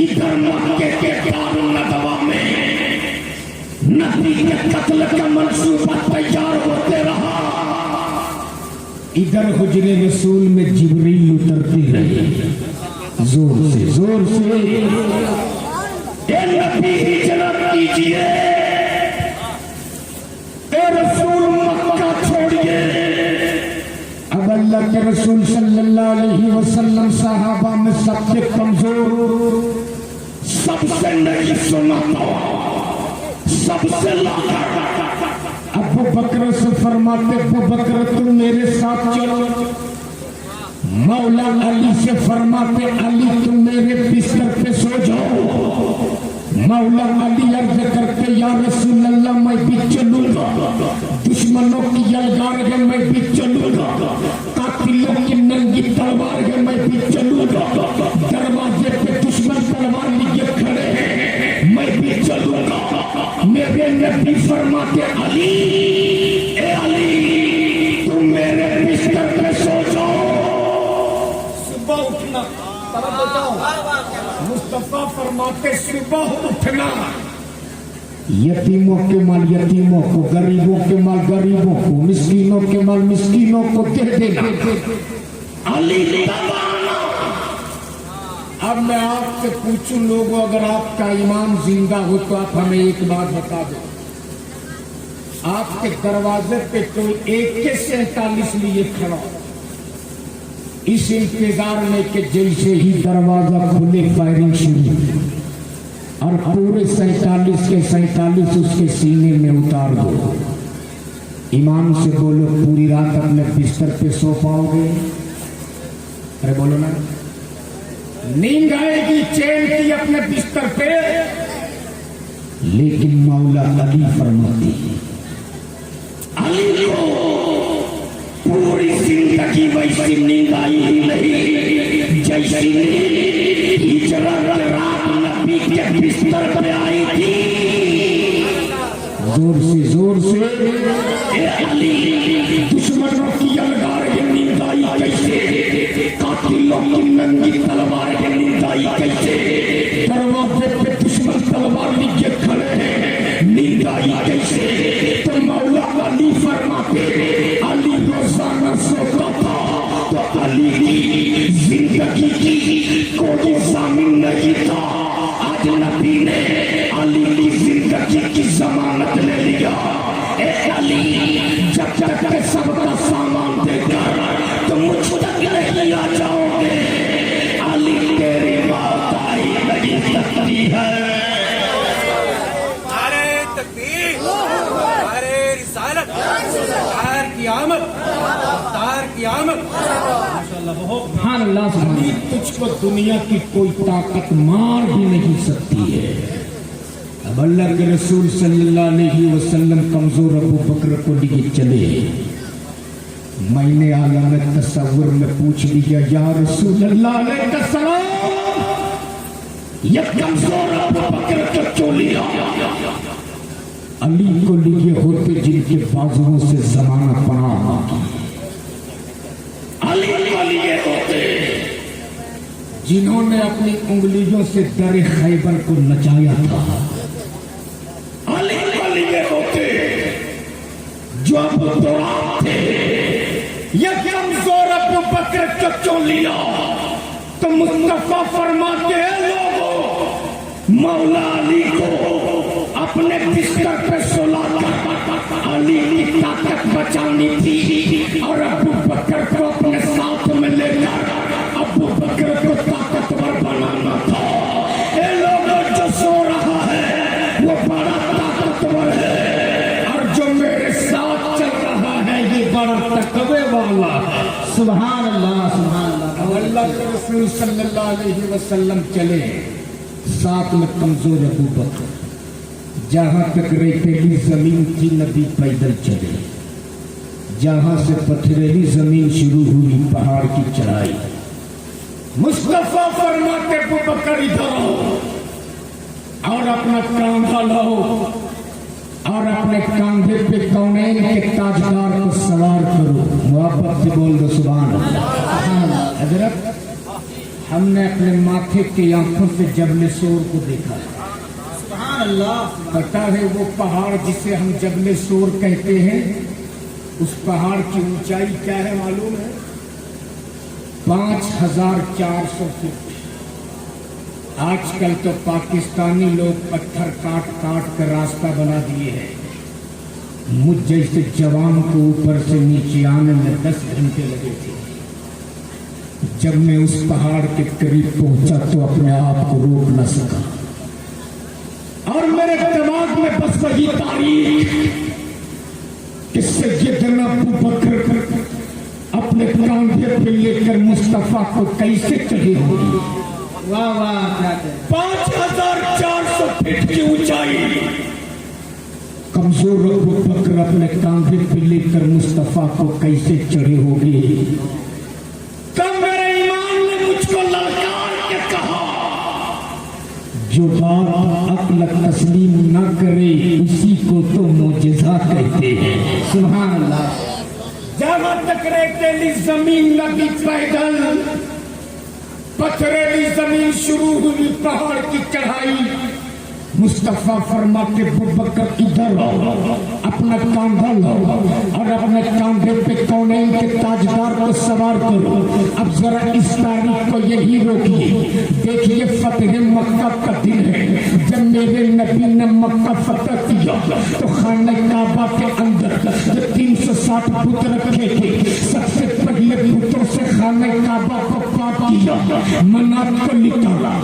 C: इधर मक्के के दारुल नदवा में नबी के कत्ल का मंसूबा तैयार होते रहा, इधर हुजरे रसूल में जिब्रील उतरते रहे जोर से ए नबी हिजरत कीजिए, ए रसूल मक्का छोड़िए। अब अल्लाह के रसूल सल्लल्लाहु अलैहि वसल्लम सहाबा में सबसे कमजोर, सबसे नहीं सुनाता, सबसे लाचार। अबू बकर से फरमाते अबू बकर तुम मेरे साथ चलो। मौला अली से फरमाते अली तुम मेरे बिस्तर पे सो जाओ। मौला अली अर्ज करते या रसूल अल्लाह मैं भी चलूंगा, दुश्मनों की यलगार है मैं भी चलूंगा, कातिलों की नंगी तलवार है मैं भी चलूंगा, दरवाजे पे दुश्मन तलवार लिए खड़े हैं मैं भी चलूंगा। मेरे नबी फरमाते अली ए अली तुम मेरे बिस्तर पे सो जाओ। सुबह मुस्तफा फरमाते सुबह उठना,
B: यतीमों के माल यतीमों को, गरीबों के माल गरीबों को, मिस्कीनों के माल मिस्कीनों को दे देना,
C: अली दबाना। अब मैं आपसे पूछूं लोगों, अगर आपका ईमान जिंदा हो तो आप हमें एक बात बता दो, आपके दरवाजे पे कोई AK-47 लिए खड़ा, इस इंतजार में कि जैसे ही दरवाजा खुले फायरिंग शुरू, और पूरे 47 के 47 उसके सीने में उतार दो। ईमान से बोलो, पूरी रात अपने बिस्तर पे सो पाओगे? अरे बोलो ना, नींद आएगी चैन की अपने बिस्तर पे?
B: लेकिन मौला अली फरमाती है,
C: अली को पूरी जिंदगी वैसी नींद आई ही नहीं जैसी हिजरत रात नबी के बिस्तर पे आई थी।
B: जोर से
C: ए अली, दुश्मनों की अलगार की नींद आई कैसे, कातिलों की नंगी तलवार की नींद आई कैसे, दरवाजे पे दुश्मन तलवार लिए खड़े हैं, नींद आई कैसे? तो मौला अली फरमाते, अली रोजाना सोता था तो अली की जिंदगी की कोई जामिन नहीं था। आज नबी ने अली की जिंदगी की जमानत ले लिया। ए अली, जब तक के सबका सामान देकर तो मुझ तक नहीं आ जाओगे, अली तेरी बात आई नहीं सकती है।
E: नारे तकबीर, नारे रिसालत, तार की आमद, तार की आमद। माशाअल्लाह, बहुत
D: सुभान अल्लाह सुभान
C: अली, तुझको दुनिया की कोई ताकत मार भी नहीं सकती है। अब अल्लाह के रसूल सल्लल्लाहु अलैहि वसल्लम कमजोर अबू बकर को लिए चले। मैंने आलम तसव्वुर में पूछ लिया, या रसूल अल्लाह अलैहि सलाम, ये कमजोर अबू बकर को क्यों लिया? अली को लिए होते जिनके बाजुओं से जमाना पनाह मांगी, अली को लिए होते जिन्होंने अपनी उंगलियों से दर खैबर को नचाया था, अली को लिए होते जो अबू दुराब थे। ये कमजोर अबू बकर को क्यों लिया? तो मुस्तफा फरमाते हैं, लोगों, मौला अली को अपने बिस्तर पे सुलाकर अली की ताकत बचानी थी और अबू बकर को अपने साथ में लेकर अबू बकर को ताकतवर बनाना था। ये लोगों, जो सो रहा है वो बड़ा ताकतवर है, और जो मेरे साथ चल रहा है ये बड़ा तकवे वाला है।
D: सुभान अल्लाह सुभान अल्लाह।
C: अब अल्लाह के रसूल सल्लल्लाहु अलैहि वसल्लम चले, साथ में कमजोर अबू बकर। जहां तक रेतीली जमीन थी नबी पैदल चले, जहां से पथरीली जमीन शुरू हुई पहाड़ की चढ़ाई। मुस्तफा फरमाते, अबू बकर इधर आओ और अपना कांधा लाओ और अपने कांधे पे कौनैन के ताजदार को सवार करो। मोहब्बत से बोल दो सुभान अल्लाह। हजरत, हमने अपने माथे की आंखों से जबले सोर को देखा है।
D: सुभान अल्लाह।
C: पता है वो पहाड़ जिसे हम जबले सोर कहते हैं, उस पहाड़ की ऊंचाई क्या है मालूम है? 5400 फीट। आजकल तो पाकिस्तानी लोग पत्थर काट काट कर रास्ता बना दिए हैं। मुझ जैसे जवान को ऊपर से नीचे आने में 10 घंटे लगे थे। जब मैं उस पहाड़ के करीब पहुंचा तो अपने आप को रोक न सका, और मेरे दिमाग में बस वही तारीख कि सैयदना अबू बकर अपने कांधे पे लेकर मुस्तफा को कैसे चढ़े होंगे।
D: वाह वाह, क्या कहते
C: 5400 फीट की ऊंचाई। कमजोर अबू बकर अपने कांधे पे लेकर मुस्तफा को कैसे चढ़े होंगे। तब मेरे ईमान ने मुझको ललकार के कहा, जो बात अक्ल तस्लीम न करे उसी को तो मोजिज़ा कहते हैं।
D: सुभान अल्लाह।
C: जहां तक रेतीली जमीन लगी पैदल पथरीली जमीन शुरू हुई पहाड़ की चढ़ाई। मुस्तफा फरमाते अबू बकर इधर आओ, अपना कांधा लाओ और अपने कांधे पे कौनैन के ताजदार को सवार करो। अब जरा इस तारीख को यही रोकिए, देखिए फतेह मक्का का दिन है। जब मेरे नबी ने मक्का फतह किया तो खाना काबा के अंदर जो 360 बुत रखे थे, सबसे पहले बुतों से खाना काबा को पाक किया, मनात को निकाला,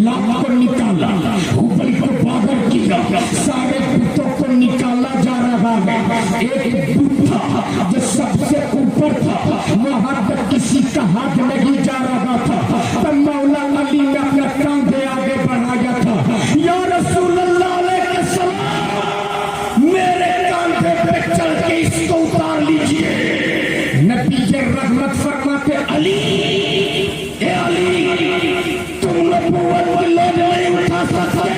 C: लात को निकाला, हुबल को बादर किया, सारे बुतों को निकाला जा रहा है। एक बुत था जो सबसे ऊपर था, वहां तक किसी का हाथ नहीं जा रहा था। तब मौला अली ने अपना कांधे आगे बढ़ाया था, या रसूल अल्लाह अलैहि सलाम, मेरे कांधे पे चढ़ के इसको उतार लीजिए। नबी ये रहमत फरमाते अली, ए अली, तुम नबूवत की लोग नहीं उठा सकते।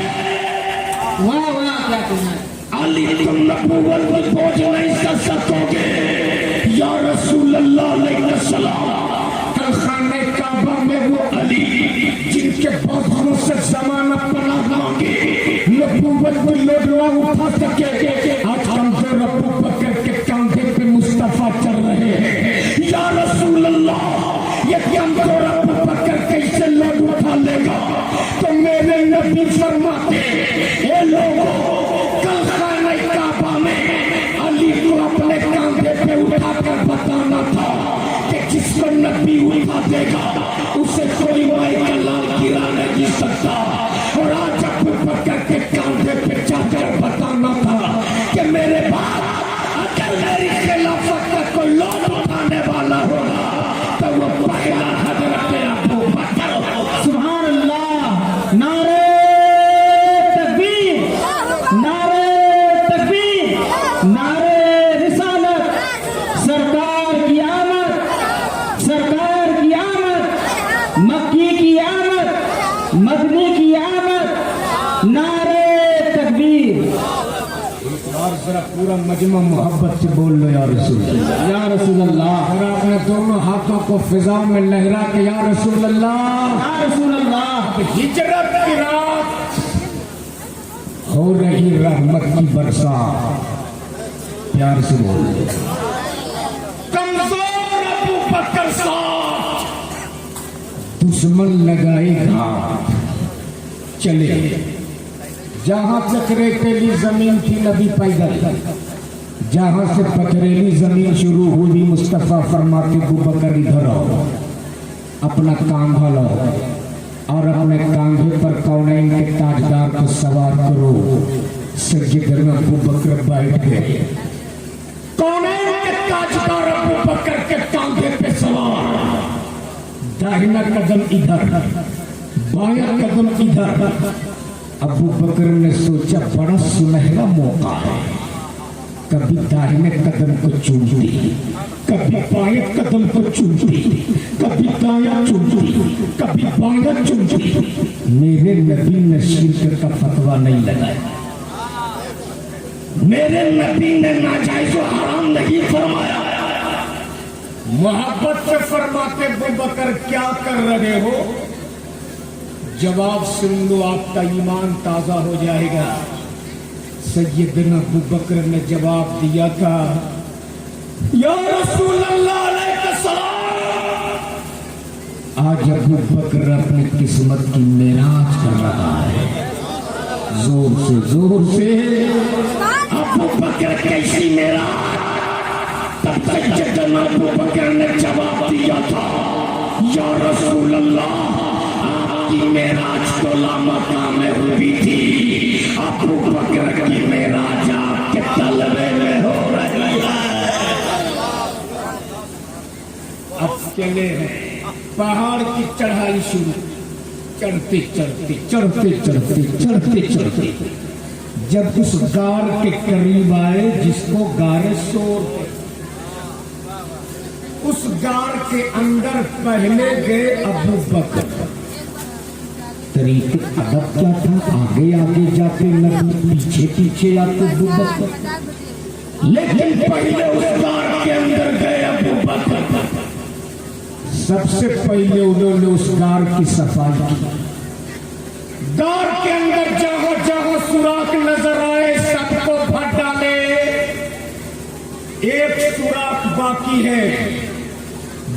D: वाह वाह क्या कहना है।
C: अली तुम नबूवत की बोझ नहीं कर सकोगे। या रसूल अल्लाह अलैहि सलाम, कल खाने काबा में वो अली जिनके बाजुओं से जमाना पनाह मांगे, नबूवत की लोग ना उठा सके, आज हम जो अबू बकर के कांधे पे मुस्तफा चल रहे हैं। या रसूल अल्लाह, ये कमजोर अबू बकर कैसे लोग उठा लेगा? तो मेरे नबी फरमाते, ए लोगों, कल खाने काबा में अली को अपने कांधे पे उठाकर बताना था कि जिसको नबी उठा देगा उसे कोई माई का लाल गिरा नहीं सकता। और आज अबू बकर के कांधे पे जाकर बताना था कि मेरे बाप, अगर मेरी खिलाफत का कोई लोग उठाने वाला होगा तो वो पहला हजरत अबू बकर होगा।
D: सुभान अल्लाह, नारे तकबीर, नारे तकबीर, नारे रिसालत, सरकार की आमद, सरकार की आमद, मक्की की आमद, मदनी की आमद, नारे तकबीर।
C: और जरा पूरा मजमा मोहब्बत से बोल लो या रसूल अल्लाह।
D: या रसूल अल्लाह,
C: और अपने दोनों हाथों को फिजा में लहरा के या रसूल अल्लाह।
D: या रसूल अल्लाह।
C: हिजरत की रात हो रही, रहमत की बरसात, प्यार से बोल। कमजोर अबू बकर साथ, दुश्मन लगाएगा, चले। जहां तक रेतीली जमीन थी नबी पैदल, जहां से पथरीली जमीन शुरू हुई मुस्तफा फरमाते अबू बकर इधर आओ, अपना कांधा लाओ और अपने कांधे पर कौनैन के ताजदार को सवार करो। सज्जिदना अबू बकर बैठ गए, कौनैन के ताजदार अबू बकर के कांधे पे सवार। दाहिना कदम इधर, बायां कदम इधर। अबू बकर ने सोचा बड़ा सुनहरा मौका है, कभी दाहिने कदम को चूमती, कभी बाएं कदम को चूमती, कभी दायां चूमती, कभी बायां चूमती। मेरे नबी ने शिर्क का फतवा नहीं लगाया, मेरे नबी ने नाजायज और हराम नहीं फरमाया। मोहब्बत से फरमाते अबू बकर क्या कर रहे हो? जवाब सुन लो, आपका ईमान ताजा हो जाएगा। सैयदना अबू बकर ने जवाब दिया था, या रसूल अल्लाह अलैहि सलाम, आज अबू बकर अपनी किस्मत की मेराज कर रहा है। जोर से अबू बकर कैसी मेराज? तब सैयदना अबू बकर ने जवाब दिया था, या रसूल अल्लाह, की मेराज तो लामकाम में हुई थी, अबू बकर की मेराज आपके तलबे में हो रही है। अब चले हैं, पहाड़ की चढ़ाई शुरू, चढ़ते चढ़ते चढ़ते चढ़ते चढ़ते चढ़ते जब उस गार के करीब आए जिसको गारे सोर, उस गार के अंदर पहले गए अबू बकर। तरीके अदब क्या था? आगे आगे जाते नबी, पीछे पीछे आते अबू बकर, लेकिन पहले उस गार के अंदर गए अबू बकर। سب سے پہلے انہوں نے اس غار کی صفائی کی. غار کے اندر جہاں جہاں سوراخ نظر آئے سب کو بھر ڈالے. ایک سوراخ باقی ہے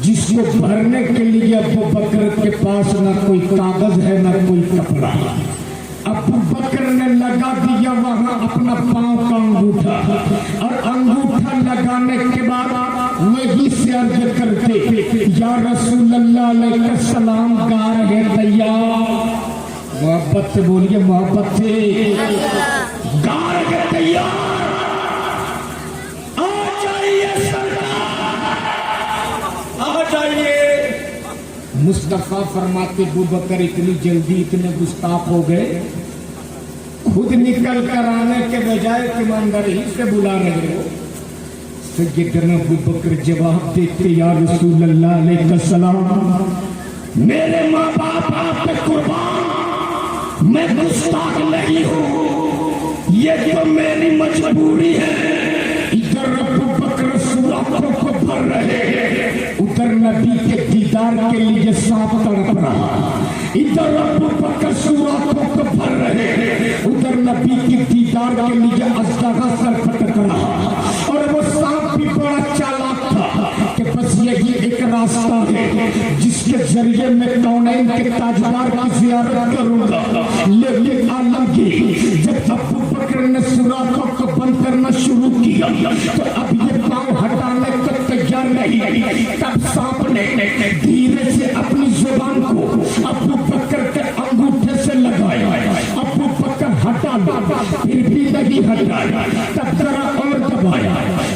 C: جس کو بھرنے کے لیے ابو بکر کے پاس نہ کوئی کاغذ ہے نہ کوئی کپڑا. ابو بکر نے لگا دیا وہاں اپنا پاؤں کا انگوٹھا, اور انگوٹھا لگانے کے بعد وہی سے عرض کرتے یا رسول اللہ علیہ السلام غار ہے تیار. محبت سے بولیے, محبت سے. غار ہے تیار, آ جائیے سرکار, آ جائیے. مصطفیٰ فرماتے ابو بکر اتنی جلدی اتنے گستاخ ہو گئے, خود نکل کر آنے کے بجائے تم اندر ہی سے بلا رہے ہو. سیدنا ابو بکر جواب دیتے یا رسول اللہ علیہ السلام, میرے ماں باپ آپ پہ قربان, میں گستاخ نہیں ہوں, یہ تو میری مجبوری ہے. ادھر ابو بکر سوراخوں کو بھر رہے ہیں, ادھر نبی کے دیدار کے لیے سانپ تڑپ رہا. ادھر ابو بکر سوراخوں کو بھر رہے ہیں, ادھر نبی کے دیدار کے لیے اژدہا سر پھٹک رہا. اور وہ سانپ بھی بڑا چالاک تھا کہ بس یہی ایک راستہ ہے جس کے ذریعے میں کونین کے تاجدار کی زیارت کروں گا. لیکن عالمگیر جب ابو بکر نے سوراخوں کو بند کرنا شروع کیا تو اب یہ پاؤں ہٹانے کو تیار نہیں. تب سانپ نے دھیرے سے اپنی زبان کو ابو بکر کے انگوٹھے سے لگایا. ابو بکر ہٹا لیا, پھر بھی نہیں ہٹایا. تب ذرا اور دبایا.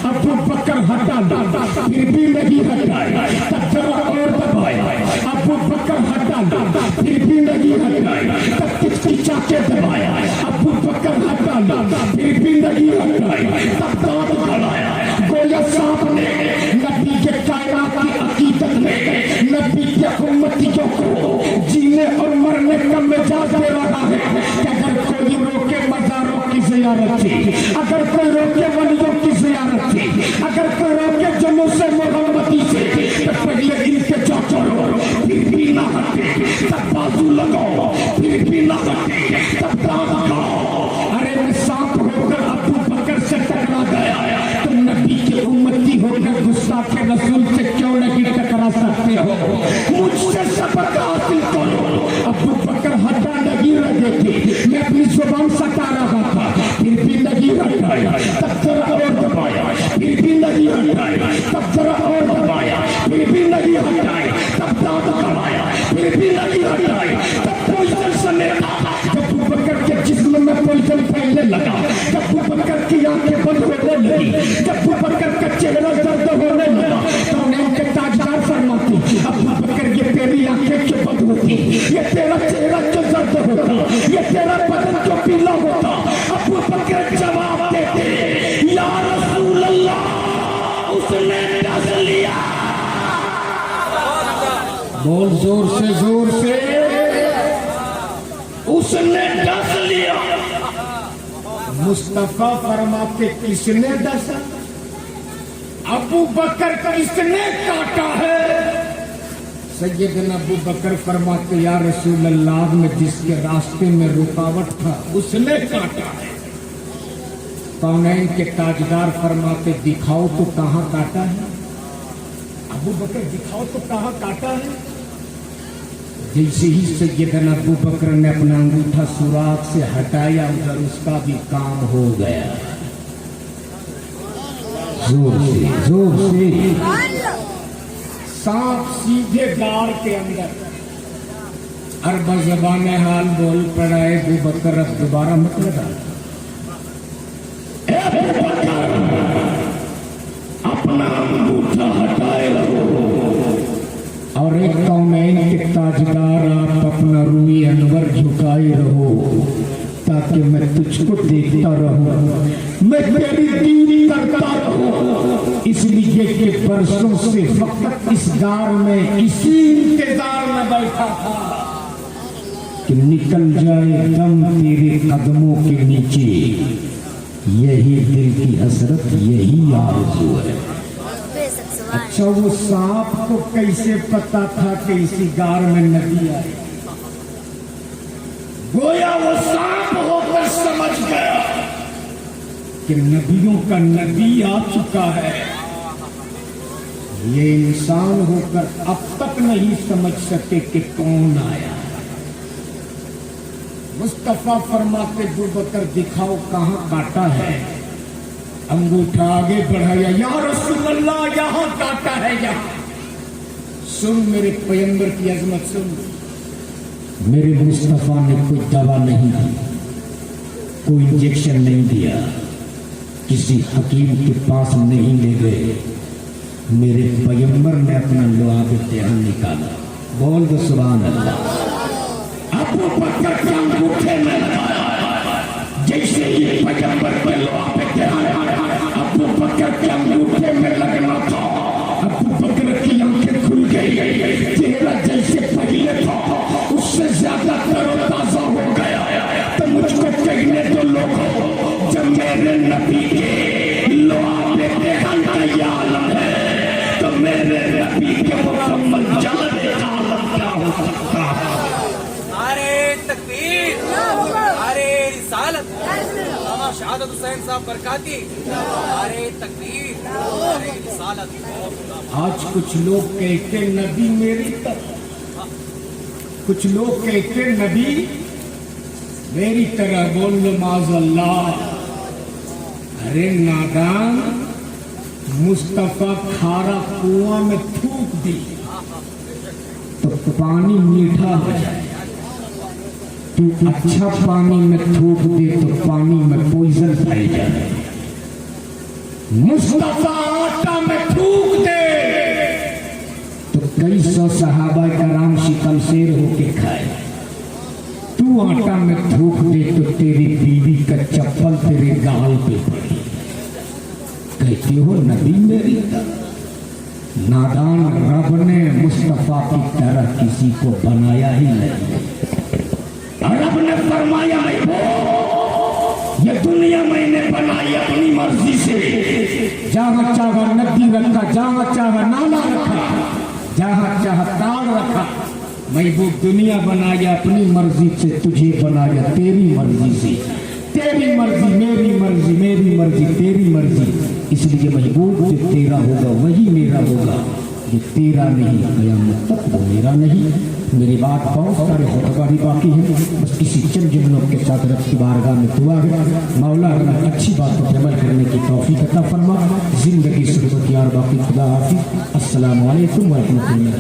C: ابو بکر ہٹا لیا, پھر بھی نہیں ہٹایا. تب ذرا اور دبایا. ابو بکر ہٹا لیا, پھر بھی نہیں ہٹایا. تب کچکچا کے دبایا. ابو بکر ہٹا لیا, پھر بھی نہیں ہٹایا. تب دانت گڑایا. گویا سانپ نے نبی کے کائنات کی عقیدت میں نبی کے امتیوں کو جینے اور مرنے کا مزاج دے رہا ہے کہ اگر کوئی روکے مزاروں کی زیارت تھی, اگر کوئی روکے ولیوں کی زیارت تھی, اگر کوئی روکے جلوس محمدی سے, تو پہلے ان کے جو کرو پھر بھی نہ ہٹے. تب بازو لگاؤ, پھر بھی نہ ہٹے. تب دانت گڑاؤ. ارے میں سانپ ہو کر ابو بکر سے ٹکرا گیا, تم نبی کے امتی ہو کر گستاخ رسول سے کیوں نہیں ٹکرا سکتے ہو؟ مجھ سے سبق حاصل کرو. ابو بکر ہٹا نہیں رہے تھے, میں اپنی زبان سٹا رہا تھا, پھر بھی نہیں ہٹایا. تب ذرا اور دبایا, پھر بھی نہیں ہٹایا. تب ذرا اور دبایا, پھر بھی نہیں ہٹایا. تب دانت گڑایا, پھر بھی نہیں ہٹایا. تب پوائزن سمیٹا. جب ابو بکر کے جسم میں پوائزن پھیلنے لگا, جب ابو بکر کی آنکھیں بند ہونے لگی, جب ابو بکر کا چہرہ درد ہونے لگا, تو انہیں کے تاجدار فرماتے ابو بکر یہ تیری آنکھیں کیوں بند ہوتی, یہ تیرا چہرہ کیوں درد ہوتا, یہ تیرا بدن کیوں پیلا ہوتا. ابو بکر جواب دیتے یا رسول اللہ, اس نے ڈس لیا. بول زور سے, زور سے. اس نے ڈس لیا. مصطفیٰ فرماتے کس نے ڈسا؟ ابو بکر کس نے کاٹا ہے؟ سیدنا ابو بکر فرماتے یا رسول اللہ, میں جس کے راستے میں رکاوٹ تھا اس نے کاٹا ہے. کونین کے تاجدار فرماتے دکھاؤ تو کہاں کاٹا ہے؟ ابو بکر دکھاؤ تو کہاں کاٹا ہے؟ جیسے ہی سیدنا ابو بکر نے اپنا انگوٹھا سوراخ سے ہٹایا, ادھر اس کا بھی کام ہو گیا. زور سے, زور سے. سانپ سیدھے غار کے اندر. عرب زبان حال بول پڑا ہے ابو بکر, اب دوبارہ مت لگا. اپنا انگوٹھا ہٹائے رہو, اور ایک کونین کے تاجدار آپ اپنا روئی انور جھکائے رہو, تاکہ میں تجھ کو دیکھتا رہوں, میں تیری دیدی کرتا رہوں. اس لیے کہ برسوں سے فقط اس غار میں اسی انتظار میں بیٹھا تھا کہ نکل جائے دم تیرے قدموں کے نیچے. یہی دل کی حسرت, یہی آرزو ہے. अच्छा वो सांप को कैसे पता था कि इसी गार में नदी आई? गोया वो सांप होकर समझ गया कि नदियों का नदी आ चुका है। ये इंसान होकर अब तक नहीं समझ सके कि कौन आया। मुस्तफा फरमाते अबू बकर दिखाओ कहां काटा है। अंगूठा आगे बढ़ाया, या रसूल अल्लाह यहां काटा है यहां। सुन मेरे पैगंबर की अजमत सुन। मेरे मुस्तफा ने कोई दवा नहीं दी, कोई इंजेक्शन नहीं दिया, किसी हकीम के पास नहीं ले गए। मेरे पैगंबर ने अपना लुआब इम्तिहान निकाला। बोल दो सुभान अल्लाह। अबू बकर के अंगूठे में लगाया, जैसे ये पैगंबर के लुआब इम्तिहान अबू बकर के अंगूठे में लगना था। अबू बकर की आंखें खुल गई, चेहरा जैसे पहले था उससे ज्यादा तरोताजा हो गया। तो मुझको कहने दो लोगों, जब मेरे नबी के लुआब इम्तिहान का ये आलम है तो मेरे नबी के मुकम्मल जाने का आलम क्या हो सकता है?
E: नारे तकबीर, नारे रिसालत, अल्लामा शहादत हुसैन साहब बरकाती, नारे तकबीर, नारे रिसालत।
C: आज कुछ लोग कहते नबी मेरी तरह, कुछ लोग कहते नबी मेरी तरह। बोल लो माज़अल्लाह। अरे नादान, मुस्तफा खारा कुआं में थूक दी तो पानी मीठा हो जाए। तू अच्छा पानी में थूक दे तो पानी में पॉइजन पाई जाए। मुस्तफा आटा में थूक दे तो कई सौ सहाबा कराम शिकम शेर होके खाए। तू आटा में थूक दे तो तेरी बीवी का चप्पल तेरे गाल पे पड़ी। कहती हो नबी मेरी तरह। नादान, रब ने मुस्तफा की तरह किसी को बनाया ही नहीं। रब ने फरमाया ये दुनिया मैंने बनाई अपनी मर्जी से। जहाँ चाहा नदी रखा, जहाँ चाहा नाला रखा, जहाँ चाहा ताड़ रखा। महबूब दुनिया बनाया अपनी मर्जी से, तुझे बनाया तेरी मर्जी से। तेरी मर्जी मेरी मर्जी, मेरी मर्जी तेरी मर्जी। इसलिए महबूब जो तेरा होगा वही मेरा होगा, जो तेरा नहीं क़यामत तक वो मेरा नहीं। मेरी बात बहुत सारे खुतबारी बाकी है, बस किसी चंद जुमलों के साथ रब की बारगाह में दुआ है। मौला हमें अच्छी बातों पर अमल करने की तौफीक अता फरमा। जिंदगी सुख यार बाकी। खुदा हाफिज़। अस्सलामु अलैकुम व रहमतुल्लाह।